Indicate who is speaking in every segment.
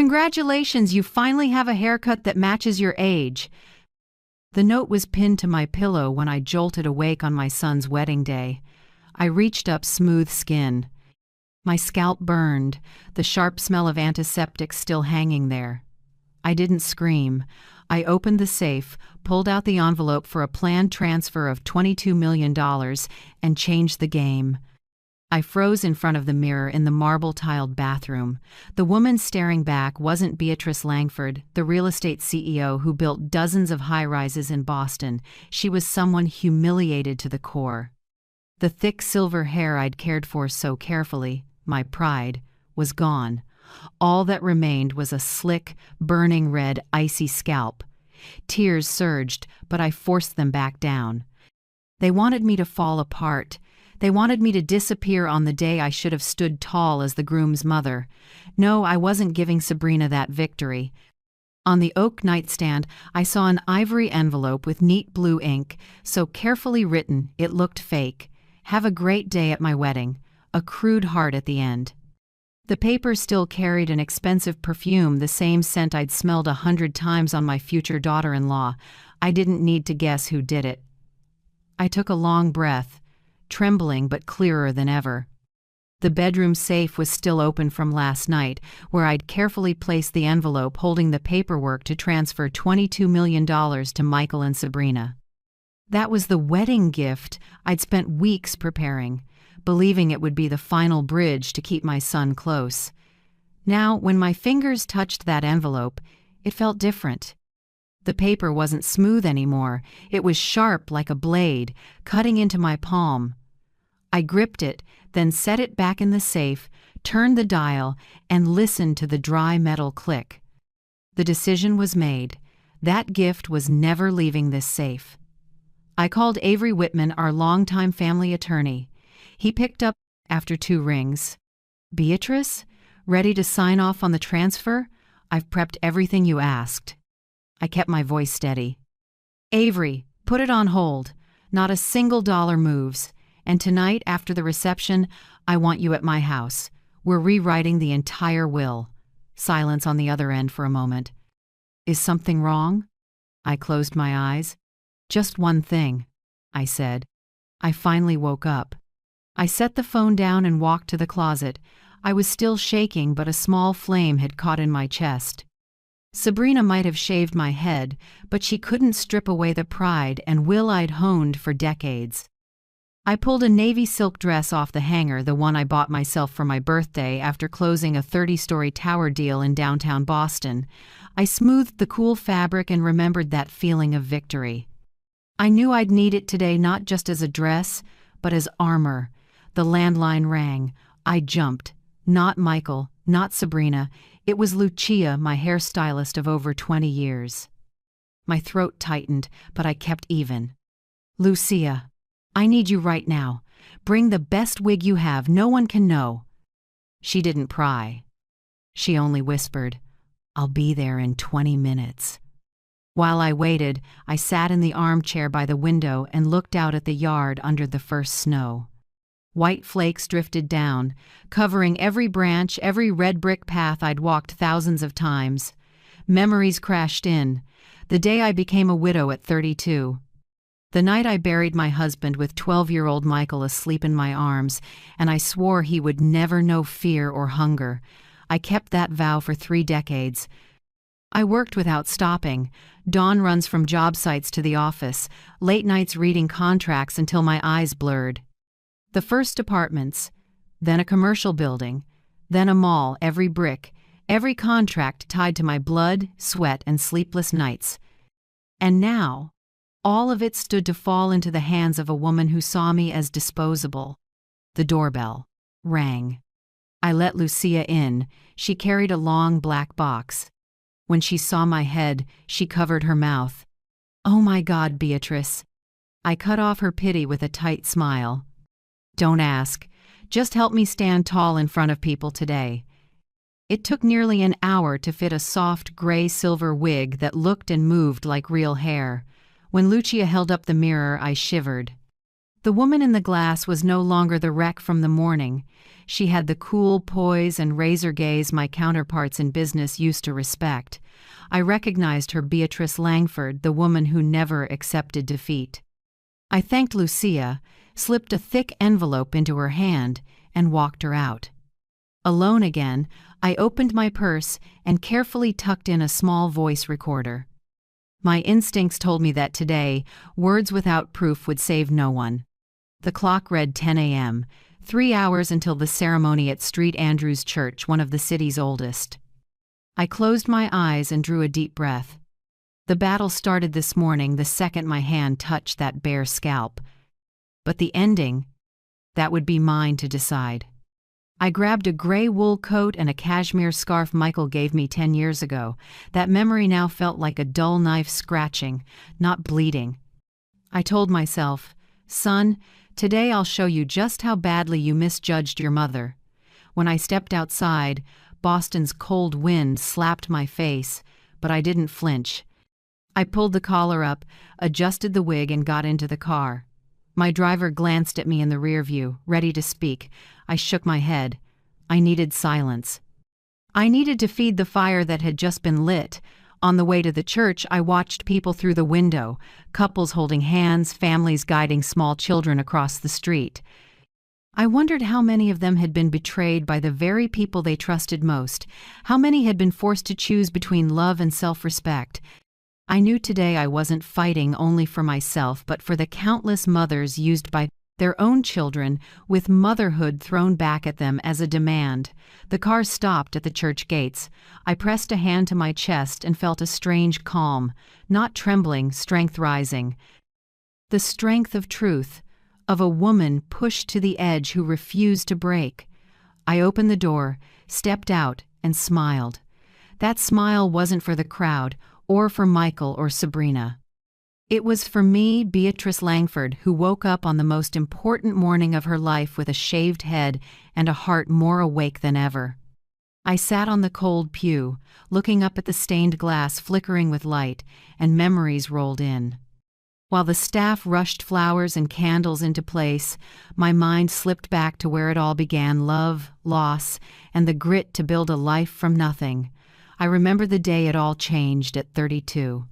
Speaker 1: Congratulations, you finally have a haircut that matches your age. The note was pinned to my pillow when I jolted awake on my son's wedding day. I reached up smooth skin. My scalp burned, the sharp smell of antiseptic still hanging there. I didn't scream. I opened the safe, pulled out the envelope for a planned transfer of $22 million, and changed the game. I froze in front of the mirror in the marble-tiled bathroom. The woman staring back wasn't Beatrice Langford, the real estate CEO who built dozens of high-rises in Boston. She was someone humiliated to the core. The thick silver hair I'd cared for so carefully, my pride, was gone. All that remained was a slick, burning red, icy scalp. Tears surged, but I forced them back down. They wanted me to fall apart. They wanted me to disappear on the day I should have stood tall as the groom's mother. No, I wasn't giving Sabrina that victory. On the oak nightstand, I saw an ivory envelope with neat blue ink, so carefully written it looked fake. "Have a great day at my wedding." A crude heart at the end. The paper still carried an expensive perfume, the same scent I'd smelled 100 times on my future daughter-in-law. I didn't need to guess who did it. I took a long breath, trembling but clearer than ever. The bedroom safe was still open from last night, where I'd carefully placed the envelope holding the paperwork to transfer $22 million to Michael and Sabrina. That was the wedding gift I'd spent weeks preparing, believing it would be the final bridge to keep my son close. Now, when my fingers touched that envelope, it felt different. The paper wasn't smooth anymore. It was sharp like a blade, cutting into my palm. I gripped it, then set it back in the safe, turned the dial, and listened to the dry metal click. The decision was made. That gift was never leaving this safe. I called Avery Whitman, our longtime family attorney. He picked up after 2 rings. "Beatrice? Ready to sign off on the transfer? I've prepped everything you asked." I kept my voice steady. "Avery, put it on hold. Not a single dollar moves. And tonight, after the reception, I want you at my house. We're rewriting the entire will." Silence on the other end for a moment. "Is something wrong?" I closed my eyes. "Just one thing," I said. I finally woke up. I set the phone down and walked to the closet. I was still shaking, but a small flame had caught in my chest. Sabrina might have shaved my head, but she couldn't strip away the pride and will I'd honed for decades. I pulled a navy silk dress off the hanger, the one I bought myself for my birthday after closing a 30-story tower deal in downtown Boston. I smoothed the cool fabric and remembered that feeling of victory. I knew I'd need it today, not just as a dress, but as armor. The landline rang. I jumped. Not Michael, not Sabrina. It was Lucia, my hairstylist of over 20 years. My throat tightened, but I kept even. "Lucia, I need you right now. Bring the best wig you have. No one can know." She didn't pry. She only whispered, "I'll be there in 20 minutes." While I waited, I sat in the armchair by the window and looked out at the yard under the first snow. White flakes drifted down, covering every branch, every red brick path I'd walked thousands of times. Memories crashed in. The day I became a widow at 32. The night I buried my husband with 12-year-old Michael asleep in my arms, and I swore he would never know fear or hunger. I kept that vow for 3 decades. I worked without stopping. Dawn runs from job sites to the office, late nights reading contracts until my eyes blurred. The first apartments, then a commercial building, then a mall, every brick, every contract tied to my blood, sweat, and sleepless nights. And now, all of it stood to fall into the hands of a woman who saw me as disposable. The doorbell rang. I let Lucia in. She carried a long black box. When she saw my head, she covered her mouth. "Oh my God, Beatrice." I cut off her pity with a tight smile. "Don't ask. Just help me stand tall in front of people today." It took nearly an hour to fit a soft gray-silver wig that looked and moved like real hair. When Lucia held up the mirror, I shivered. The woman in the glass was no longer the wreck from the morning. She had the cool poise and razor gaze my counterparts in business used to respect. I recognized her Beatrice Langford, the woman who never accepted defeat. I thanked Lucia, slipped a thick envelope into her hand, and walked her out. Alone again, I opened my purse and carefully tucked in a small voice recorder. My instincts told me that today, words without proof would save no one. The clock read 10 a.m., 3 hours until the ceremony at St. Andrew's Church, one of the city's oldest. I closed my eyes and drew a deep breath. The battle started this morning the second my hand touched that bare scalp. But the ending, that would be mine to decide. I grabbed a gray wool coat and a cashmere scarf Michael gave me 10 years ago. That memory now felt like a dull knife scratching, not bleeding. I told myself, "Son, today I'll show you just how badly you misjudged your mother." When I stepped outside, Boston's cold wind slapped my face, but I didn't flinch. I pulled the collar up, adjusted the wig, and got into the car. My driver glanced at me in the rear view, ready to speak. I shook my head. I needed silence. I needed to feed the fire that had just been lit. On the way to the church, I watched people through the window, couples holding hands, families guiding small children across the street. I wondered how many of them had been betrayed by the very people they trusted most, how many had been forced to choose between love and self-respect. I knew today I wasn't fighting only for myself, but for the countless mothers used by their own children, with motherhood thrown back at them as a demand. The car stopped at the church gates. I pressed a hand to my chest and felt a strange calm, not trembling, strength rising. The strength of truth, of a woman pushed to the edge who refused to break. I opened the door, stepped out, and smiled. That smile wasn't for the crowd, or for Michael or Sabrina. It was for me, Beatrice Langford, who woke up on the most important morning of her life with a shaved head and a heart more awake than ever. I sat on the cold pew, looking up at the stained glass flickering with light, and memories rolled in. While the staff rushed flowers and candles into place, my mind slipped back to where it all began: love, loss, and the grit to build a life from nothing. I remember the day it all changed at 32.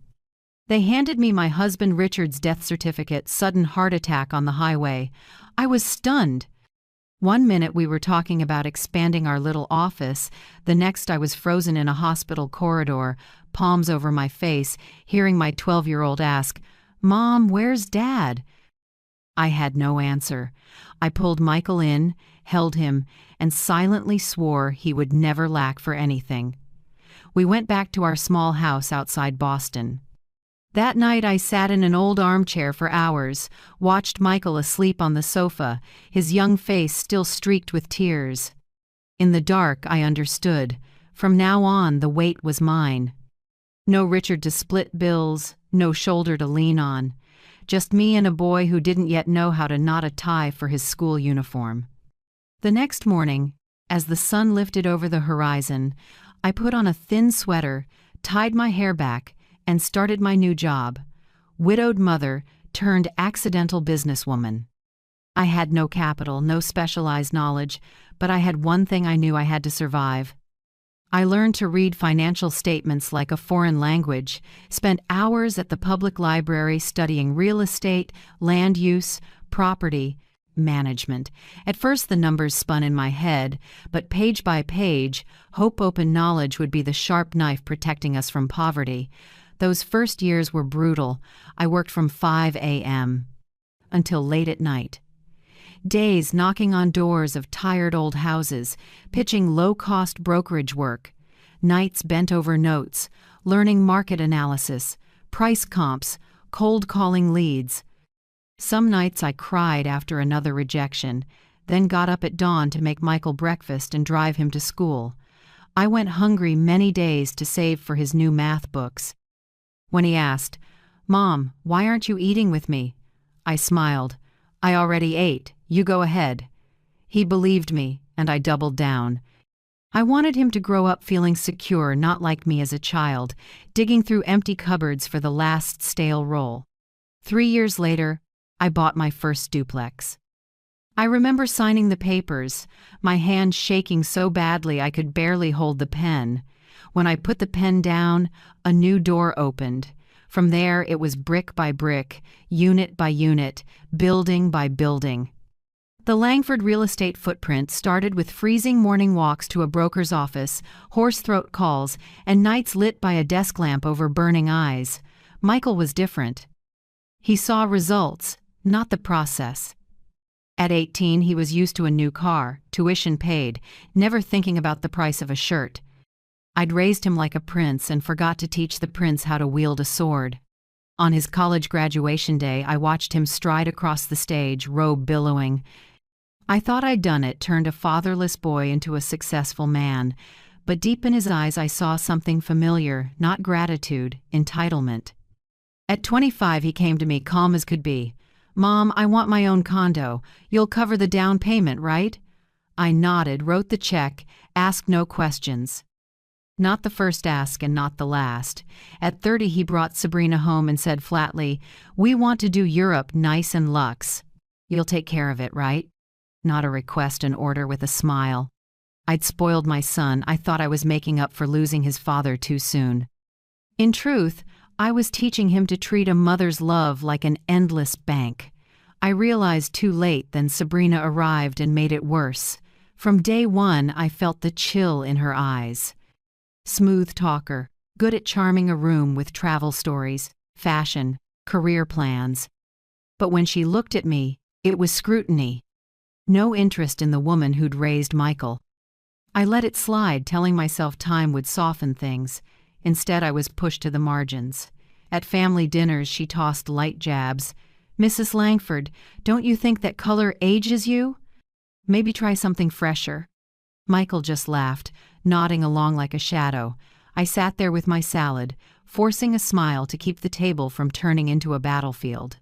Speaker 1: They handed me my husband Richard's death certificate, sudden heart attack on the highway. I was stunned. One minute we were talking about expanding our little office, the next I was frozen in a hospital corridor, palms over my face, hearing my 12-year-old ask, "Mom, where's Dad?" I had no answer. I pulled Michael in, held him, and silently swore he would never lack for anything. We went back to our small house outside Boston. That night I sat in an old armchair for hours, watched Michael asleep on the sofa, his young face still streaked with tears. In the dark, I understood. From now on, the weight was mine. No Richard to split bills, no shoulder to lean on. Just me and a boy who didn't yet know how to knot a tie for his school uniform. The next morning, as the sun lifted over the horizon, I put on a thin sweater, tied my hair back, and started my new job, widowed mother turned accidental businesswoman. I had no capital, no specialized knowledge, but I had one thing I knew I had to survive. I learned to read financial statements like a foreign language, spent hours at the public library studying real estate, land use, property, management. At first the numbers spun in my head, but page by page, hope-open knowledge would be the sharp knife protecting us from poverty. Those first years were brutal. I worked from 5 a.m. until late at night. Days knocking on doors of tired old houses, pitching low-cost brokerage work. Nights bent over notes, learning market analysis, price comps, cold calling leads. Some nights I cried after another rejection, then got up at dawn to make Michael breakfast and drive him to school. I went hungry many days to save for his new math books. When he asked, "Mom, why aren't you eating with me?" I smiled. "I already ate. You go ahead." He believed me, and I doubled down. I wanted him to grow up feeling secure, not like me as a child, digging through empty cupboards for the last stale roll. 3 years later, I bought my first duplex. I remember signing the papers, my hand shaking so badly I could barely hold the pen. When I put the pen down, a new door opened. From there, it was brick by brick, unit by unit, building by building. The Langford real estate footprint started with freezing morning walks to a broker's office, hoarse throat calls, and nights lit by a desk lamp over burning eyes. Michael was different. He saw results, not the process. At 18, he was used to a new car, tuition paid, never thinking about the price of a shirt. I'd raised him like a prince and forgot to teach the prince how to wield a sword. On his college graduation day, I watched him stride across the stage, robe billowing. I thought I'd done it, turned a fatherless boy into a successful man. But deep in his eyes I saw something familiar, not gratitude, entitlement. At 25, he came to me calm as could be. "Mom, I want my own condo. You'll cover the down payment, right?" I nodded, wrote the check, asked no questions. Not the first ask and not the last. At 30, he brought Sabrina home and said flatly, "We want to do Europe nice and luxe. You'll take care of it, right?" Not a request, an order with a smile. I'd spoiled my son. I thought I was making up for losing his father too soon. In truth, I was teaching him to treat a mother's love like an endless bank. I realized too late, then Sabrina arrived and made it worse. From day one, I felt the chill in her eyes. Smooth talker, good at charming a room with travel stories, fashion, career plans. But when she looked at me, it was scrutiny. No interest in the woman who'd raised Michael. I let it slide, telling myself time would soften things. Instead, I was pushed to the margins. At family dinners, she tossed light jabs. "Mrs. Langford, don't you think that color ages you? Maybe try something fresher." Michael just laughed, nodding along like a shadow. I sat there with my salad, forcing a smile to keep the table from turning into a battlefield.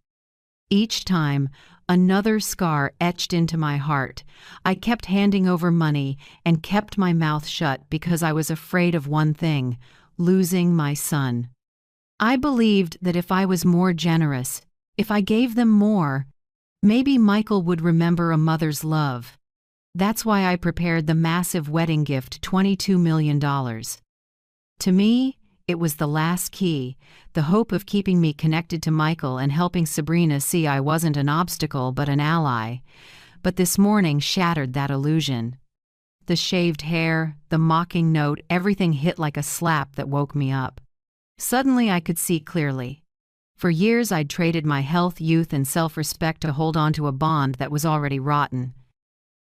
Speaker 1: Each time, another scar etched into my heart. I kept handing over money and kept my mouth shut because I was afraid of one thing: losing my son. I believed that if I was more generous, if I gave them more, maybe Michael would remember a mother's love. That's why I prepared the massive wedding gift, $22 million. To me, it was the last key, the hope of keeping me connected to Michael and helping Sabrina see I wasn't an obstacle but an ally. But this morning shattered that illusion. The shaved hair, the mocking note, everything hit like a slap that woke me up. Suddenly I could see clearly. For years I'd traded my health, youth, and self-respect to hold on to a bond that was already rotten.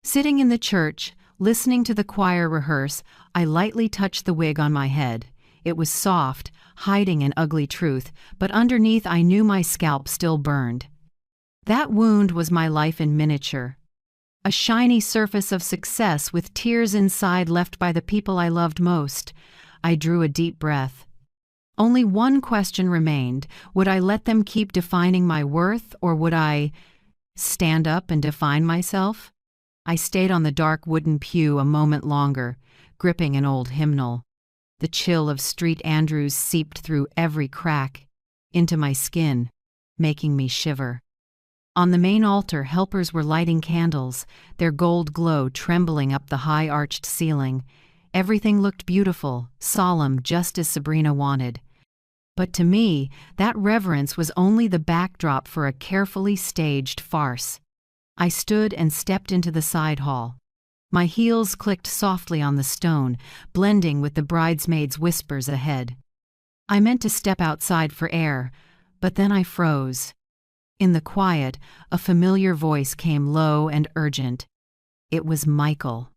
Speaker 1: Sitting in the church, listening to the choir rehearse, I lightly touched the wig on my head. It was soft, hiding an ugly truth, but underneath I knew my scalp still burned. That wound was my life in miniature. A shiny surface of success with tears inside left by the people I loved most. I drew a deep breath. Only one question remained. Would I let them keep defining my worth, or would I stand up and define myself? I stayed on the dark wooden pew a moment longer, gripping an old hymnal. The chill of Street Andrews seeped through every crack, into my skin, making me shiver. On the main altar, helpers were lighting candles, their gold glow trembling up the high-arched ceiling. Everything looked beautiful, solemn, just as Sabrina wanted. But to me, that reverence was only the backdrop for a carefully staged farce. I stood and stepped into the side hall. My heels clicked softly on the stone, blending with the bridesmaids' whispers ahead. I meant to step outside for air, but then I froze. In the quiet, a familiar voice came low and urgent. It was Michael.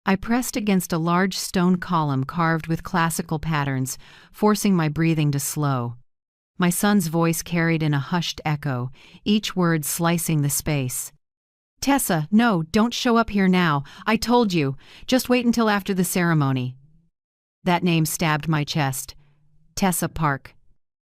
Speaker 1: I pressed against a large stone column carved with classical patterns, forcing my breathing to slow. My son's voice carried in a hushed echo, each word slicing the space. "Tessa, no, don't show up here now. I told you. Just wait until after the ceremony." That name stabbed my chest. Tessa Park.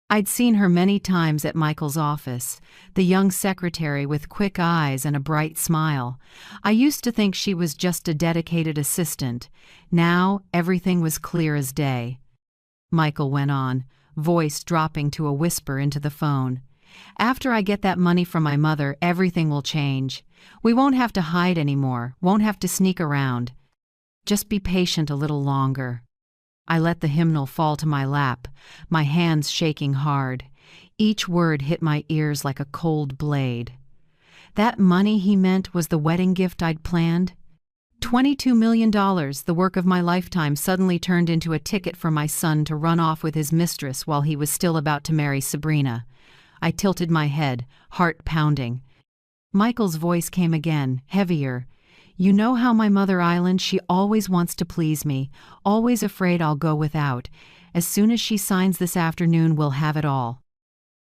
Speaker 1: I'd seen her many times at Michael's office, the young secretary with quick eyes and a bright smile. I used to think she was just a dedicated assistant. Now everything was clear as day. Michael went on, voice dropping to a whisper into the phone. After I get that money from my mother, everything will change. We won't have to hide anymore, won't have to sneak around. Just be patient a little longer." I let the hymnal fall to my lap, my hands shaking hard. Each word hit my ears like a cold blade. That money, he meant, was the wedding gift I'd planned? $22 million, the work of my lifetime, suddenly turned into a ticket for my son to run off with his mistress while he was still about to marry Sabrina. I tilted my head, heart pounding. Michael's voice came again, heavier. "You know how my mother Island, she always wants to please me, always afraid I'll go without. As soon as she signs this afternoon, we'll have it all.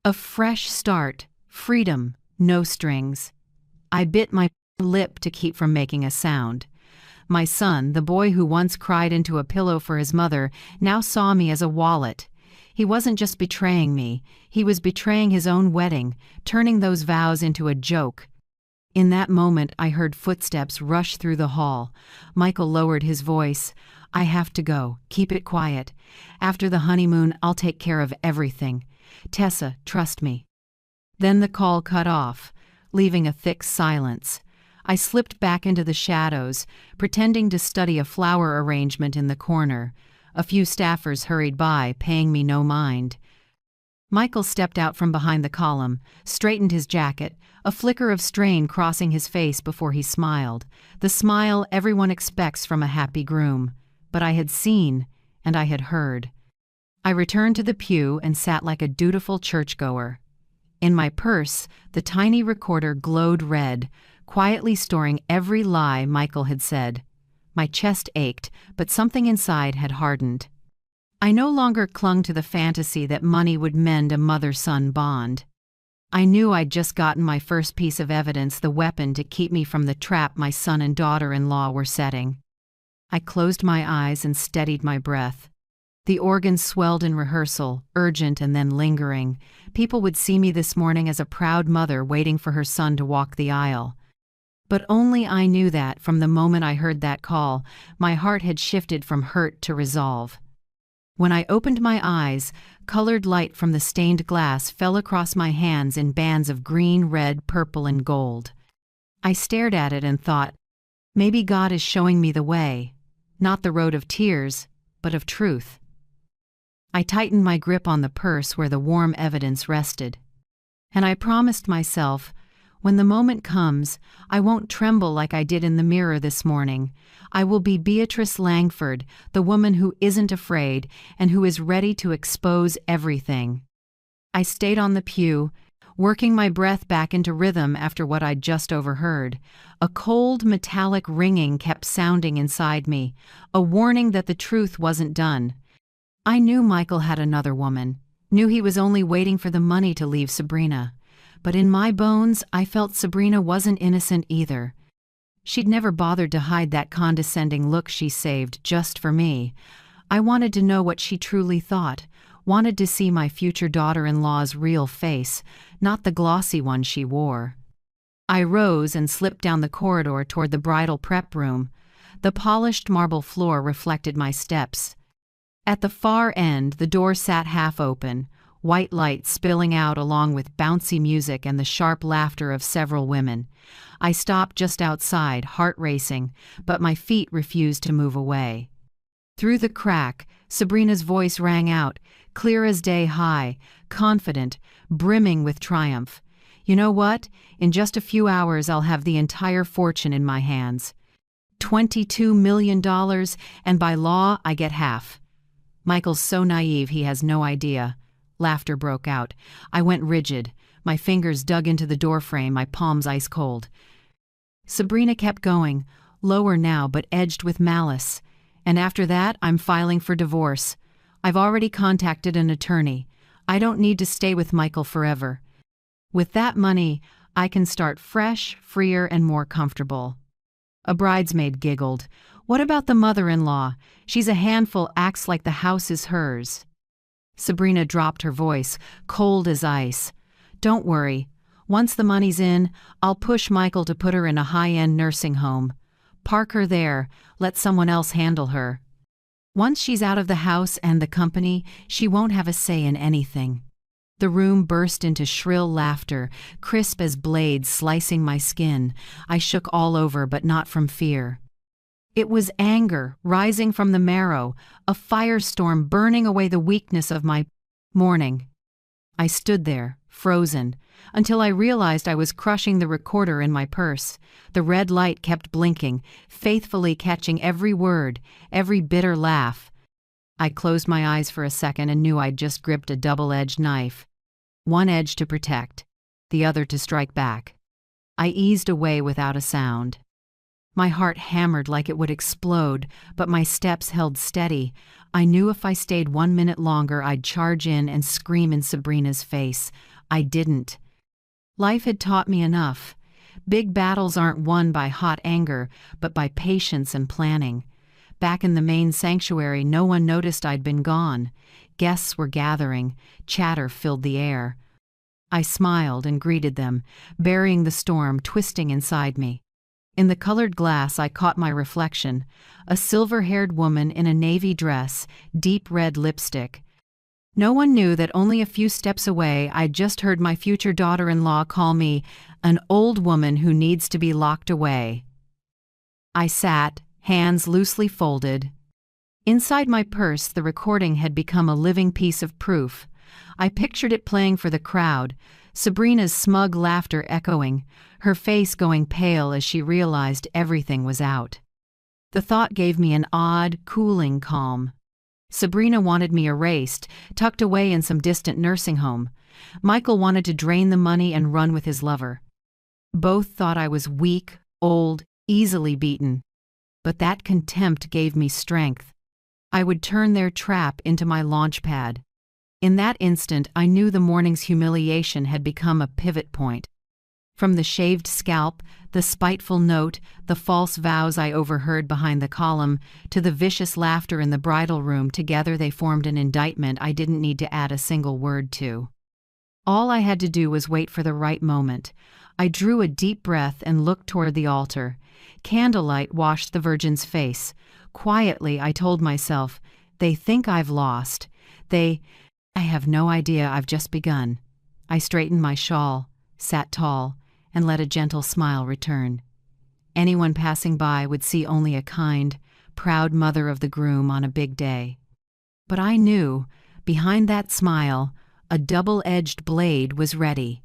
Speaker 1: A fresh start, freedom, no strings." I bit my lip to keep from making a sound. My son, the boy who once cried into a pillow for his mother, now saw me as a wallet. He wasn't just betraying me, he was betraying his own wedding, turning those vows into a joke. In that moment, I heard footsteps rush through the hall. Michael lowered his voice. "I have to go. Keep it quiet. After the honeymoon, I'll take care of everything. Tessa, trust me." Then the call cut off, leaving a thick silence. I slipped back into the shadows, pretending to study a flower arrangement in the corner. A few staffers hurried by, paying me no mind. Michael stepped out from behind the column, straightened his jacket, a flicker of strain crossing his face before he smiled, the smile everyone expects from a happy groom. But I had seen, and I had heard. I returned to the pew and sat like a dutiful churchgoer. In my purse, the tiny recorder glowed red, quietly storing every lie Michael had said. My chest ached, but something inside had hardened. I no longer clung to the fantasy that money would mend a mother-son bond. I knew I'd just gotten my first piece of evidence, the weapon to keep me from the trap my son and daughter-in-law were setting. I closed my eyes and steadied my breath. The organ swelled in rehearsal, urgent and then lingering. People would see me this morning as a proud mother waiting for her son to walk the aisle. But only I knew that, from the moment I heard that call, my heart had shifted from hurt to resolve. When I opened my eyes, colored light from the stained glass fell across my hands in bands of green, red, purple, and gold. I stared at it and thought, maybe God is showing me the way, not the road of tears, but of truth. I tightened my grip on the purse where the warm evidence rested. And I promised myself, when the moment comes, I won't tremble like I did in the mirror this morning. I will be Beatrice Langford, the woman who isn't afraid and who is ready to expose everything. I stayed on the pew, working my breath back into rhythm after what I'd just overheard. A cold, metallic ringing kept sounding inside me, a warning that the truth wasn't done. I knew Michael had another woman, knew he was only waiting for the money to leave Sabrina. But in my bones, I felt Sabrina wasn't innocent either. She'd never bothered to hide that condescending look she saved just for me. I wanted to know what she truly thought, wanted to see my future daughter-in-law's real face, not the glossy one she wore. I rose and slipped down the corridor toward the bridal prep room. The polished marble floor reflected my steps. At the far end, the door sat half open, white light spilling out along with bouncy music and the sharp laughter of several women. I stopped just outside, heart racing, but my feet refused to move away. Through the crack, Sabrina's voice rang out, clear as day, high, confident, brimming with triumph. "You know what? In just a few hours I'll have the entire fortune in my hands. $22 million, and by law I get half." Michael's so naive he has no idea. Laughter broke out. I went rigid. My fingers dug into the doorframe, my palms ice cold. Sabrina kept going, lower now but edged with malice. "And after that, I'm filing for divorce. I've already contacted an attorney. I don't need to stay with Michael forever. With that money, I can start fresh, freer, and more comfortable." A bridesmaid giggled. "What about the mother-in-law? She's a handful, acts like the house is hers." Sabrina dropped her voice, cold as ice. "Don't worry. Once the money's in, I'll push Michael to put her in a high-end nursing home. Park her there, let someone else handle her. Once she's out of the house and the company, she won't have a say in anything." The room burst into shrill laughter, crisp as blades slicing my skin. I shook all over, but not from fear. It was anger rising from the marrow, a firestorm burning away the weakness of my morning. I stood there, frozen, until I realized I was crushing the recorder in my purse. The red light kept blinking, faithfully catching every word, every bitter laugh. I closed my eyes for a second and knew I'd just gripped a double-edged knife. One edge to protect, the other to strike back. I eased away without a sound. My heart hammered like it would explode, but my steps held steady. I knew if I stayed 1 minute longer, I'd charge in and scream in Sabrina's face. I didn't. Life had taught me enough. Big battles aren't won by hot anger, but by patience and planning. Back in the main sanctuary, no one noticed I'd been gone. Guests were gathering. Chatter filled the air. I smiled and greeted them, burying the storm twisting inside me. In the colored glass, I caught my reflection, a silver-haired woman in a navy dress, deep red lipstick. No one knew that only a few steps away I'd just heard my future daughter-in-law call me an old woman who needs to be locked away. I sat, hands loosely folded. Inside my purse, the recording had become a living piece of proof. I pictured it playing for the crowd, Sabrina's smug laughter echoing, her face going pale as she realized everything was out. The thought gave me an odd, cooling calm. Sabrina wanted me erased, tucked away in some distant nursing home. Michael wanted to drain the money and run with his lover. Both thought I was weak, old, easily beaten. But that contempt gave me strength. I would turn their trap into my launch pad. In that instant, I knew the morning's humiliation had become a pivot point. From the shaved scalp, the spiteful note, the false vows I overheard behind the column, to the vicious laughter in the bridal room, together they formed an indictment I didn't need to add a single word to. All I had to do was wait for the right moment. I drew a deep breath and looked toward the altar. Candlelight washed the Virgin's face. Quietly, I told myself, they think I've lost. I have no idea I've just begun. I straightened my shawl, sat tall, and let a gentle smile return. Anyone passing by would see only a kind, proud mother of the groom on a big day. But I knew, behind that smile, a double-edged blade was ready,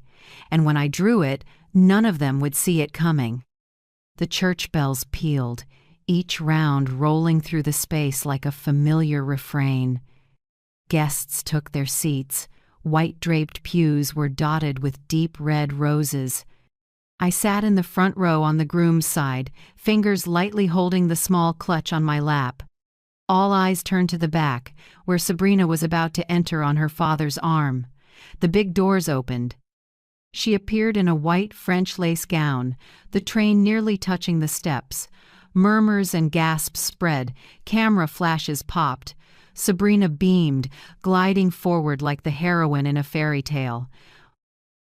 Speaker 1: and when I drew it, none of them would see it coming. The church bells pealed, each round rolling through the space like a familiar refrain. Guests took their seats. White-draped pews were dotted with deep red roses. I sat in the front row on the groom's side, fingers lightly holding the small clutch on my lap. All eyes turned to the back, where Sabrina was about to enter on her father's arm. The big doors opened. She appeared in a white French lace gown, the train nearly touching the steps. Murmurs and gasps spread, camera flashes popped. Sabrina beamed, gliding forward like the heroine in a fairy tale.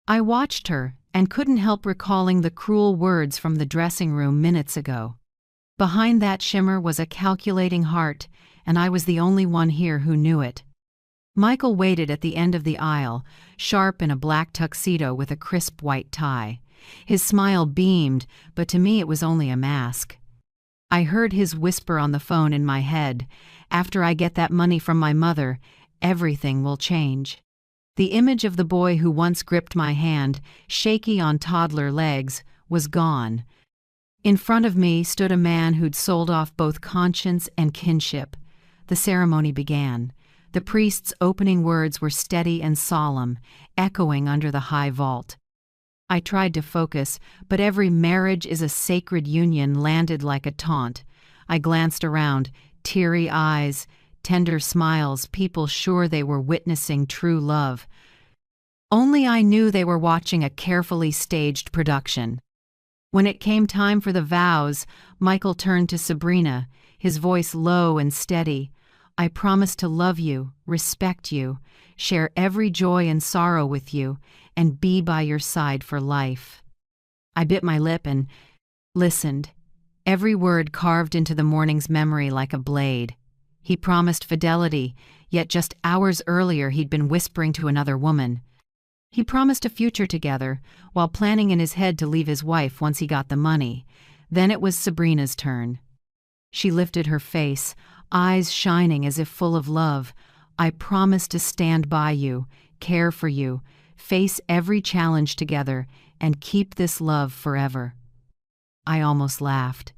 Speaker 1: I watched her and couldn't help recalling the cruel words from the dressing room minutes ago. Behind that shimmer was a calculating heart, and I was the only one here who knew it. Michael waited at the end of the aisle, sharp in a black tuxedo with a crisp white tie. His smile beamed, but to me it was only a mask. I heard his whisper on the phone in my head, "After I get that money from my mother, everything will change." The image of the boy who once gripped my hand, shaky on toddler legs, was gone. In front of me stood a man who'd sold off both conscience and kinship. The ceremony began. The priest's opening words were steady and solemn, echoing under the high vault. I tried to focus, but every "marriage is a sacred union" landed like a taunt. I glanced around, teary eyes, tender smiles, people sure they were witnessing true love. Only I knew they were watching a carefully staged production. When it came time for the vows, Michael turned to Sabrina, his voice low and steady. "I promise to love you, respect you, share every joy and sorrow with you, and be by your side for life." I bit my lip and listened, every word carved into the morning's memory like a blade. He promised fidelity, yet just hours earlier he'd been whispering to another woman. He promised a future together, while planning in his head to leave his wife once he got the money. Then it was Sabrina's turn. She lifted her face, eyes shining as if full of love. "I promise to stand by you, care for you, face every challenge together, and keep this love forever." I almost laughed.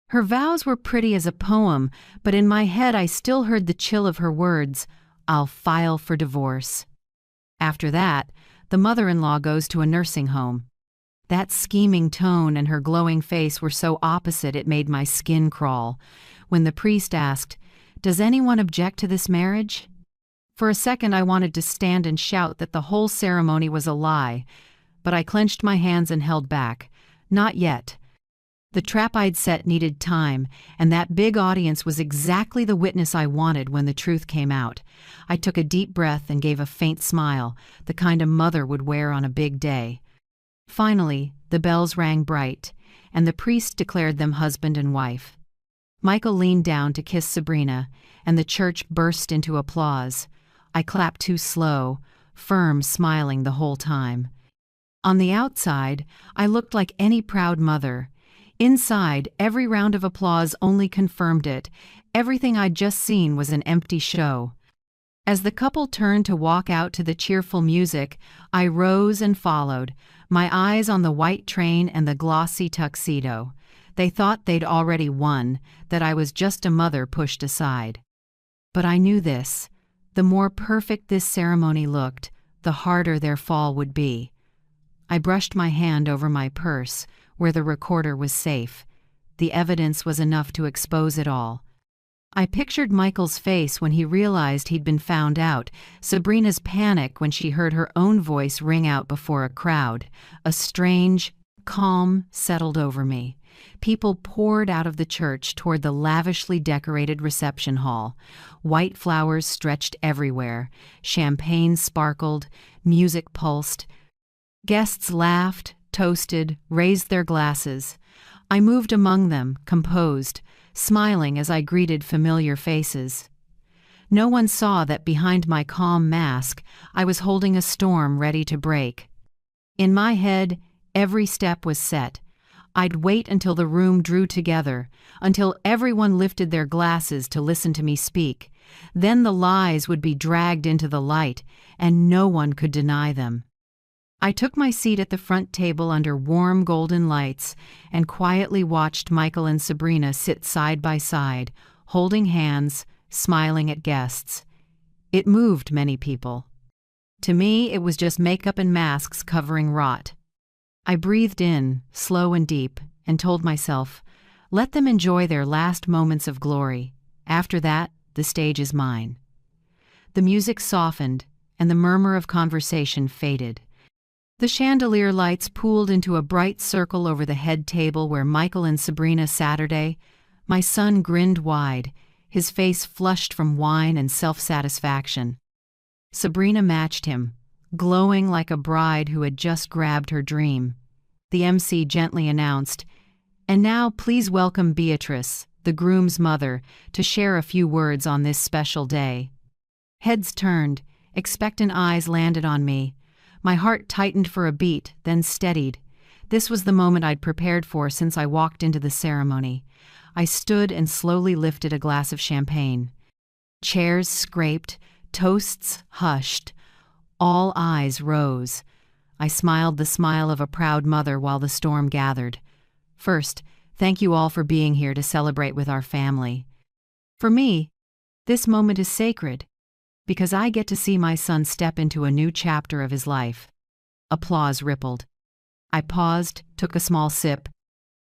Speaker 1: Her vows were pretty as a poem, but in my head I still heard the chill of her words, "I'll file for divorce." After that, the mother-in-law goes to a nursing home. That scheming tone and her glowing face were so opposite it made my skin crawl. When the priest asked, "Does anyone object to this marriage?" For a second I wanted to stand and shout that the whole ceremony was a lie, but I clenched my hands and held back. Not yet. The trap I'd set needed time, and that big audience was exactly the witness I wanted when the truth came out. I took a deep breath and gave a faint smile, the kind a mother would wear on a big day. Finally, the bells rang bright, and the priest declared them husband and wife. Michael leaned down to kiss Sabrina, and the church burst into applause. I clapped too slow, firm, smiling the whole time. On the outside, I looked like any proud mother. Inside, every round of applause only confirmed it. Everything I'd just seen was an empty show. As the couple turned to walk out to the cheerful music, I rose and followed, my eyes on the white train and the glossy tuxedo. They thought they'd already won, that I was just a mother pushed aside. But I knew this. The more perfect this ceremony looked, the harder their fall would be. I brushed my hand over my purse, where the recorder was safe. The evidence was enough to expose it all. I pictured Michael's face when he realized he'd been found out, Sabrina's panic when she heard her own voice ring out before a crowd. A strange calm settled over me. People poured out of the church toward the lavishly decorated reception hall. White flowers stretched everywhere. Champagne sparkled. Music pulsed. Guests laughed, toasted, raised their glasses. I moved among them, composed, smiling as I greeted familiar faces. No one saw that behind my calm mask, I was holding a storm ready to break. In my head, every step was set. I'd wait until the room drew together, until everyone lifted their glasses to listen to me speak. Then the lies would be dragged into the light, and no one could deny them. I took my seat at the front table under warm golden lights and quietly watched Michael and Sabrina sit side by side, holding hands, smiling at guests. It moved many people. To me, it was just makeup and masks covering rot. I breathed in, slow and deep, and told myself, let them enjoy their last moments of glory. After that, the stage is mine. The music softened, and the murmur of conversation faded. The chandelier lights pooled into a bright circle over the head table where Michael and Sabrina Saturday. My son grinned wide, his face flushed from wine and self-satisfaction. Sabrina matched him, glowing like a bride who had just grabbed her dream. The MC gently announced, "And now please welcome Beatrice, the groom's mother, to share a few words on this special day." Heads turned, expectant eyes landed on me. My heart tightened for a beat, then steadied. This was the moment I'd prepared for since I walked into the ceremony. I stood and slowly lifted a glass of champagne. Chairs scraped, toasts hushed. All eyes rose. I smiled the smile of a proud mother while the storm gathered. First, thank you all for being here to celebrate with our family. For me, this moment is sacred, because I get to see my son step into a new chapter of his life. Applause rippled. I paused, took a small sip,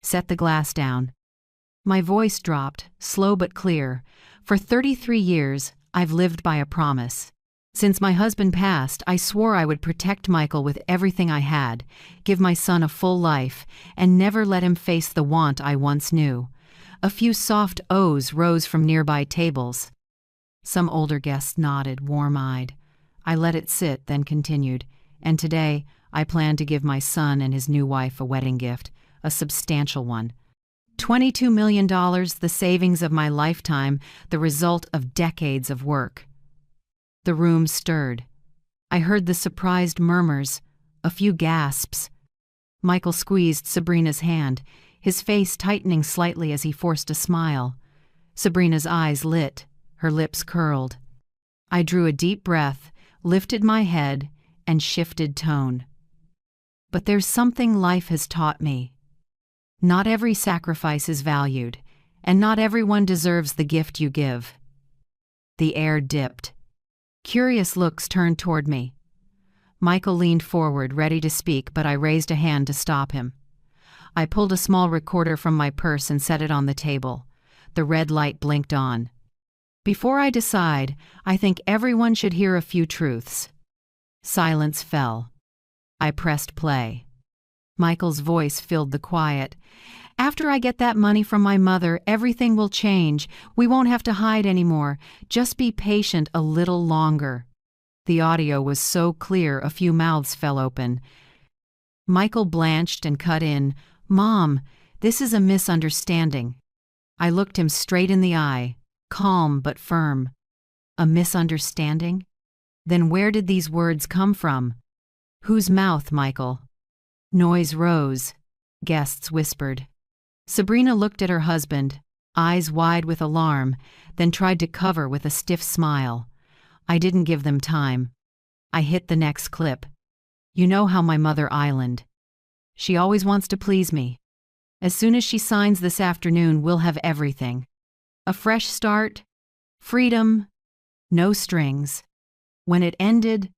Speaker 1: set the glass down. My voice dropped, slow but clear. For 33 years, I've lived by a promise. Since my husband passed, I swore I would protect Michael with everything I had, give my son a full life, and never let him face the want I once knew. A few soft ohs rose from nearby tables. Some older guests nodded, warm-eyed. I let it sit, then continued, and today I plan to give my son and his new wife a wedding gift, a substantial one. $22 million, the savings of my lifetime, the result of decades of work. The room stirred. I heard the surprised murmurs, a few gasps. Michael squeezed Sabrina's hand, his face tightening slightly as he forced a smile. Sabrina's eyes lit, her lips curled. I drew a deep breath, lifted my head, and shifted tone. But there's something life has taught me. Not every sacrifice is valued, and not everyone deserves the gift you give. The air dipped. Curious looks turned toward me. Michael leaned forward, ready to speak, but I raised a hand to stop him. I pulled a small recorder from my purse and set it on the table. The red light blinked on. Before I decide, I think everyone should hear a few truths. Silence fell. I pressed play. Michael's voice filled the quiet. After I get that money from my mother, everything will change. We won't have to hide anymore. Just be patient a little longer. The audio was so clear, a few mouths fell open. Michael blanched and cut in. Mom, this is a misunderstanding. I looked him straight in the eye, calm but firm. A misunderstanding? Then where did these words come from? Whose mouth, Michael? Noise rose. Guests whispered. Sabrina looked at her husband, eyes wide with alarm, then tried to cover with a stiff smile. I didn't give them time. I hit the next clip. You know how my mother island. She always wants to please me. As soon as she signs this afternoon, we'll have everything. A fresh start, freedom, no strings. When it ended,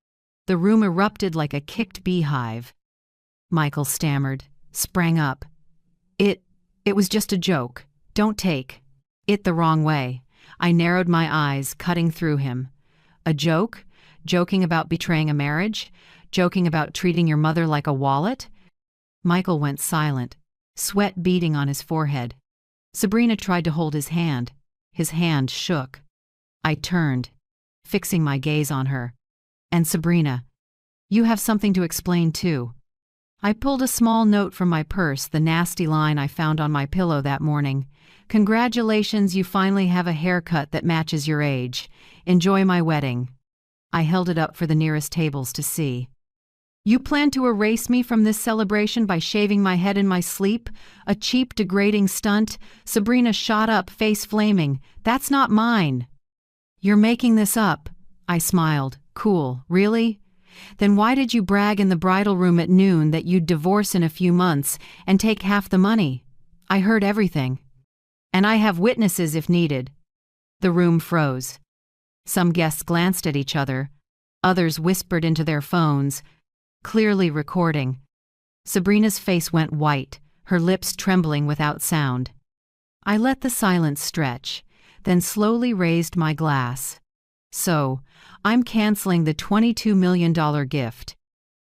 Speaker 1: the room erupted like a kicked beehive. Michael stammered, sprang up. It was just a joke. Don't take it the wrong way. I narrowed my eyes, cutting through him. A joke? Joking about betraying a marriage? Joking about treating your mother like a wallet? Michael went silent, sweat beading on his forehead. Sabrina tried to hold his hand. His hand shook. I turned, fixing my gaze on her. And Sabrina, you have something to explain too. I pulled a small note from my purse, the nasty line I found on my pillow that morning. Congratulations, you finally have a haircut that matches your age. Enjoy my wedding. I held it up for the nearest tables to see. You plan to erase me from this celebration by shaving my head in my sleep? A cheap, degrading stunt? Sabrina shot up, face flaming. That's not mine. You're making this up. I smiled. Cool. Really? Then why did you brag in the bridal room at noon that you'd divorce in a few months and take half the money? I heard everything. And I have witnesses if needed. The room froze. Some guests glanced at each other. Others whispered into their phones, clearly recording. Sabrina's face went white, her lips trembling without sound. I let the silence stretch, then slowly raised my glass. So, I'm canceling the $22 million gift.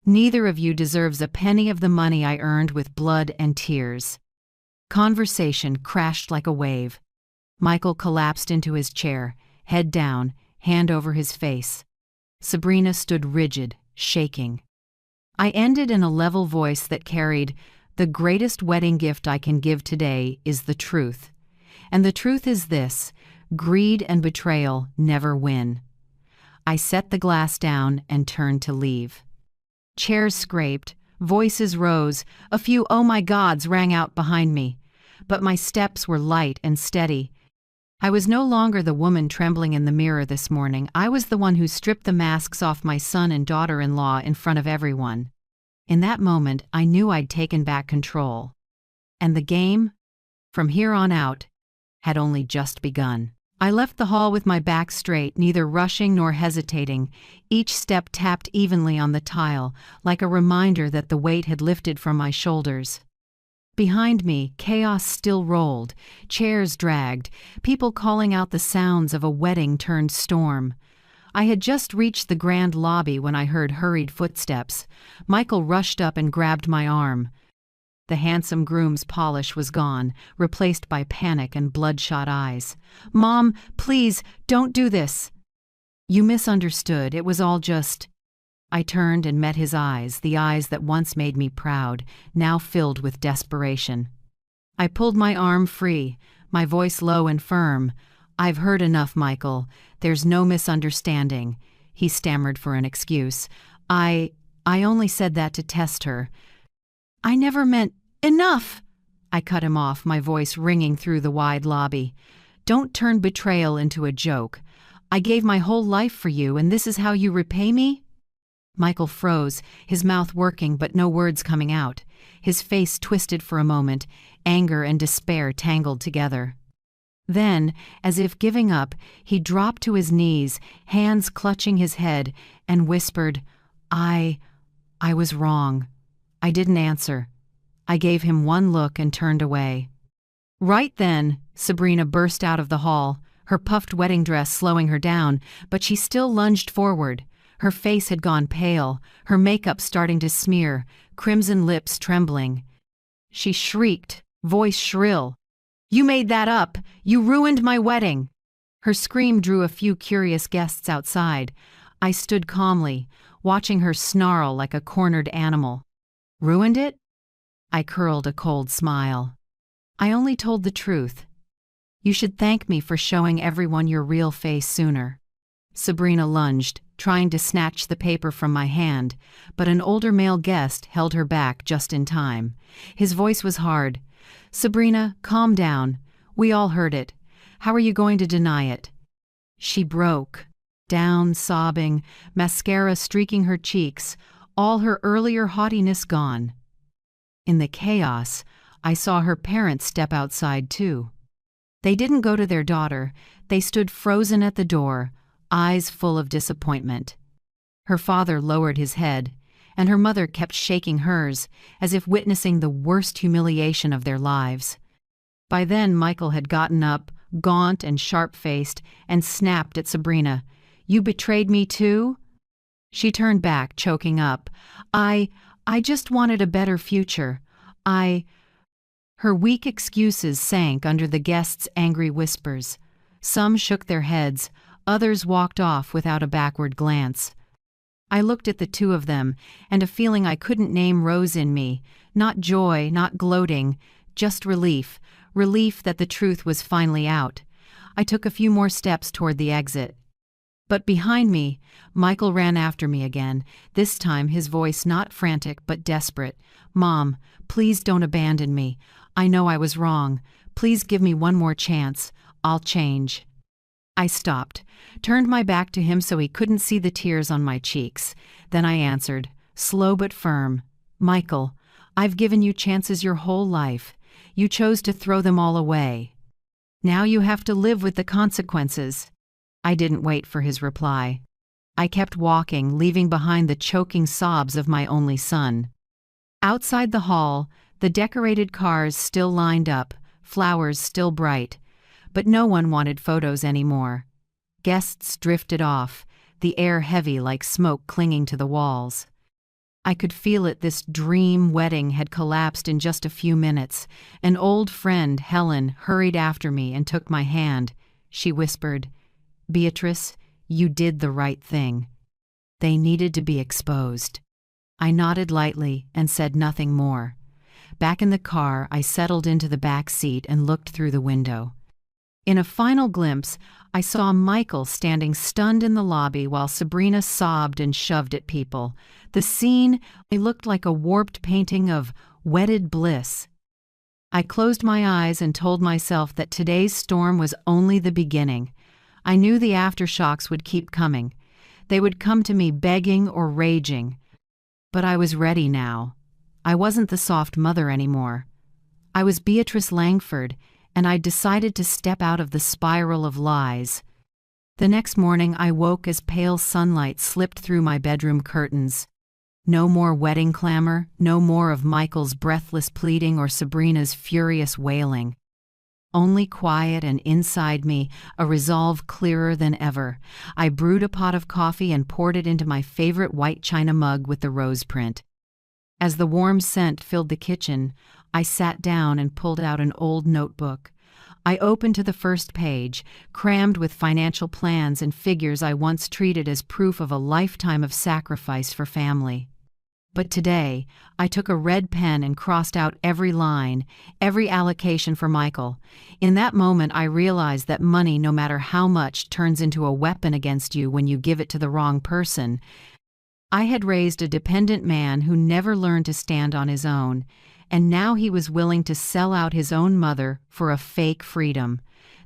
Speaker 1: Neither of you deserves a penny of the money I earned with blood and tears. Conversation crashed like a wave. Michael collapsed into his chair, head down, hand over his face. Sabrina stood rigid, shaking. I ended in a level voice that carried, "The greatest wedding gift I can give today is the truth. And the truth is this: greed and betrayal never win." I set the glass down and turned to leave. Chairs scraped, voices rose, a few "oh my gods" rang out behind me. But my steps were light and steady. I was no longer the woman trembling in the mirror this morning. I was the one who stripped the masks off my son and daughter-in-law in front of everyone. In that moment, I knew I'd taken back control. And the game, from here on out, had only just begun. I left the hall with my back straight, neither rushing nor hesitating. Each step tapped evenly on the tile, like a reminder that the weight had lifted from my shoulders. Behind me, chaos still rolled, chairs dragged, people calling out the sounds of a wedding turned storm. I had just reached the grand lobby when I heard hurried footsteps. Michael rushed up and grabbed my arm. The handsome groom's polish was gone, replaced by panic and bloodshot eyes. "Mom, please, don't do this." "You misunderstood. It was all just—" I turned and met his eyes, the eyes that once made me proud, now filled with desperation. I pulled my arm free, my voice low and firm. "I've heard enough, Michael. There's no misunderstanding. he stammered for an excuse. I only said that to test her. I never meant— Enough! I cut him off, my voice ringing through the wide lobby. Don't turn betrayal into a joke. I gave my whole life for you, and this is how you repay me? Michael froze, his mouth working but no words coming out. His face twisted for a moment, anger and despair tangled together. Then, as if giving up, he dropped to his knees, hands clutching his head, and whispered, I was wrong. I didn't answer. I gave him one look and turned away. Right then, Sabrina burst out of the hall, her puffed wedding dress slowing her down, but she still lunged forward. Her face had gone pale, her makeup starting to smear, crimson lips trembling. She shrieked, voice shrill. You made that up! You ruined my wedding! Her scream drew a few curious guests outside. I stood calmly, watching her snarl like a cornered animal. Ruined it? I curled a cold smile. I only told the truth. You should thank me for showing everyone your real face sooner. Sabrina lunged, trying to snatch the paper from my hand, but an older male guest held her back just in time. His voice was hard. Sabrina, calm down. We all heard it. How are you going to deny it? She broke, down, sobbing, mascara streaking her cheeks, all her earlier haughtiness gone. In the chaos, I saw her parents step outside too. They didn't go to their daughter. They stood frozen at the door, eyes full of disappointment. Her father lowered his head, and her mother kept shaking hers, as if witnessing the worst humiliation of their lives. By then, Michael had gotten up, gaunt and sharp-faced, and snapped at Sabrina. You betrayed me too? She turned back, choking up. I just wanted a better future. Her weak excuses sank under the guests' angry whispers. Some shook their heads, others walked off without a backward glance. I looked at the two of them, and a feeling I couldn't name rose in me, not joy, not gloating, just relief, relief that the truth was finally out. I took a few more steps toward the exit. But behind me, Michael ran after me again, this time his voice not frantic but desperate. Mom, please don't abandon me. I know I was wrong. Please give me one more chance. I'll change. I stopped, turned my back to him so he couldn't see the tears on my cheeks. Then I answered, slow but firm, Michael, I've given you chances your whole life. You chose to throw them all away. Now you have to live with the consequences. I didn't wait for his reply. I kept walking, leaving behind the choking sobs of my only son. Outside the hall, the decorated cars still lined up, flowers still bright. But no one wanted photos anymore. Guests drifted off, the air heavy like smoke clinging to the walls. I could feel it, this dream wedding had collapsed in just a few minutes. An old friend, Helen, hurried after me and took my hand. She whispered, Beatrice, you did the right thing. They needed to be exposed. I nodded lightly and said nothing more. Back in the car, I settled into the back seat and looked through the window. In a final glimpse, I saw Michael standing stunned in the lobby while Sabrina sobbed and shoved at people. The scene looked like a warped painting of wedded bliss. I closed my eyes and told myself that today's storm was only the beginning. I knew the aftershocks would keep coming. They would come to me begging or raging. But I was ready now. I wasn't the soft mother anymore. I was Beatrice Langford, and I'd decided to step out of the spiral of lies. The next morning I woke as pale sunlight slipped through my bedroom curtains. No more wedding clamor, no more of Michael's breathless pleading or Sabrina's furious wailing. Only quiet, and inside me, a resolve clearer than ever. I brewed a pot of coffee and poured it into my favorite white china mug with the rose print. As the warm scent filled the kitchen, I sat down and pulled out an old notebook. I opened to the first page, crammed with financial plans and figures I once treated as proof of a lifetime of sacrifice for family. But today, I took a red pen and crossed out every line, every allocation for Michael. In that moment, I realized that money, no matter how much, turns into a weapon against you when you give it to the wrong person. I had raised a dependent man who never learned to stand on his own, and now he was willing to sell out his own mother for a fake freedom.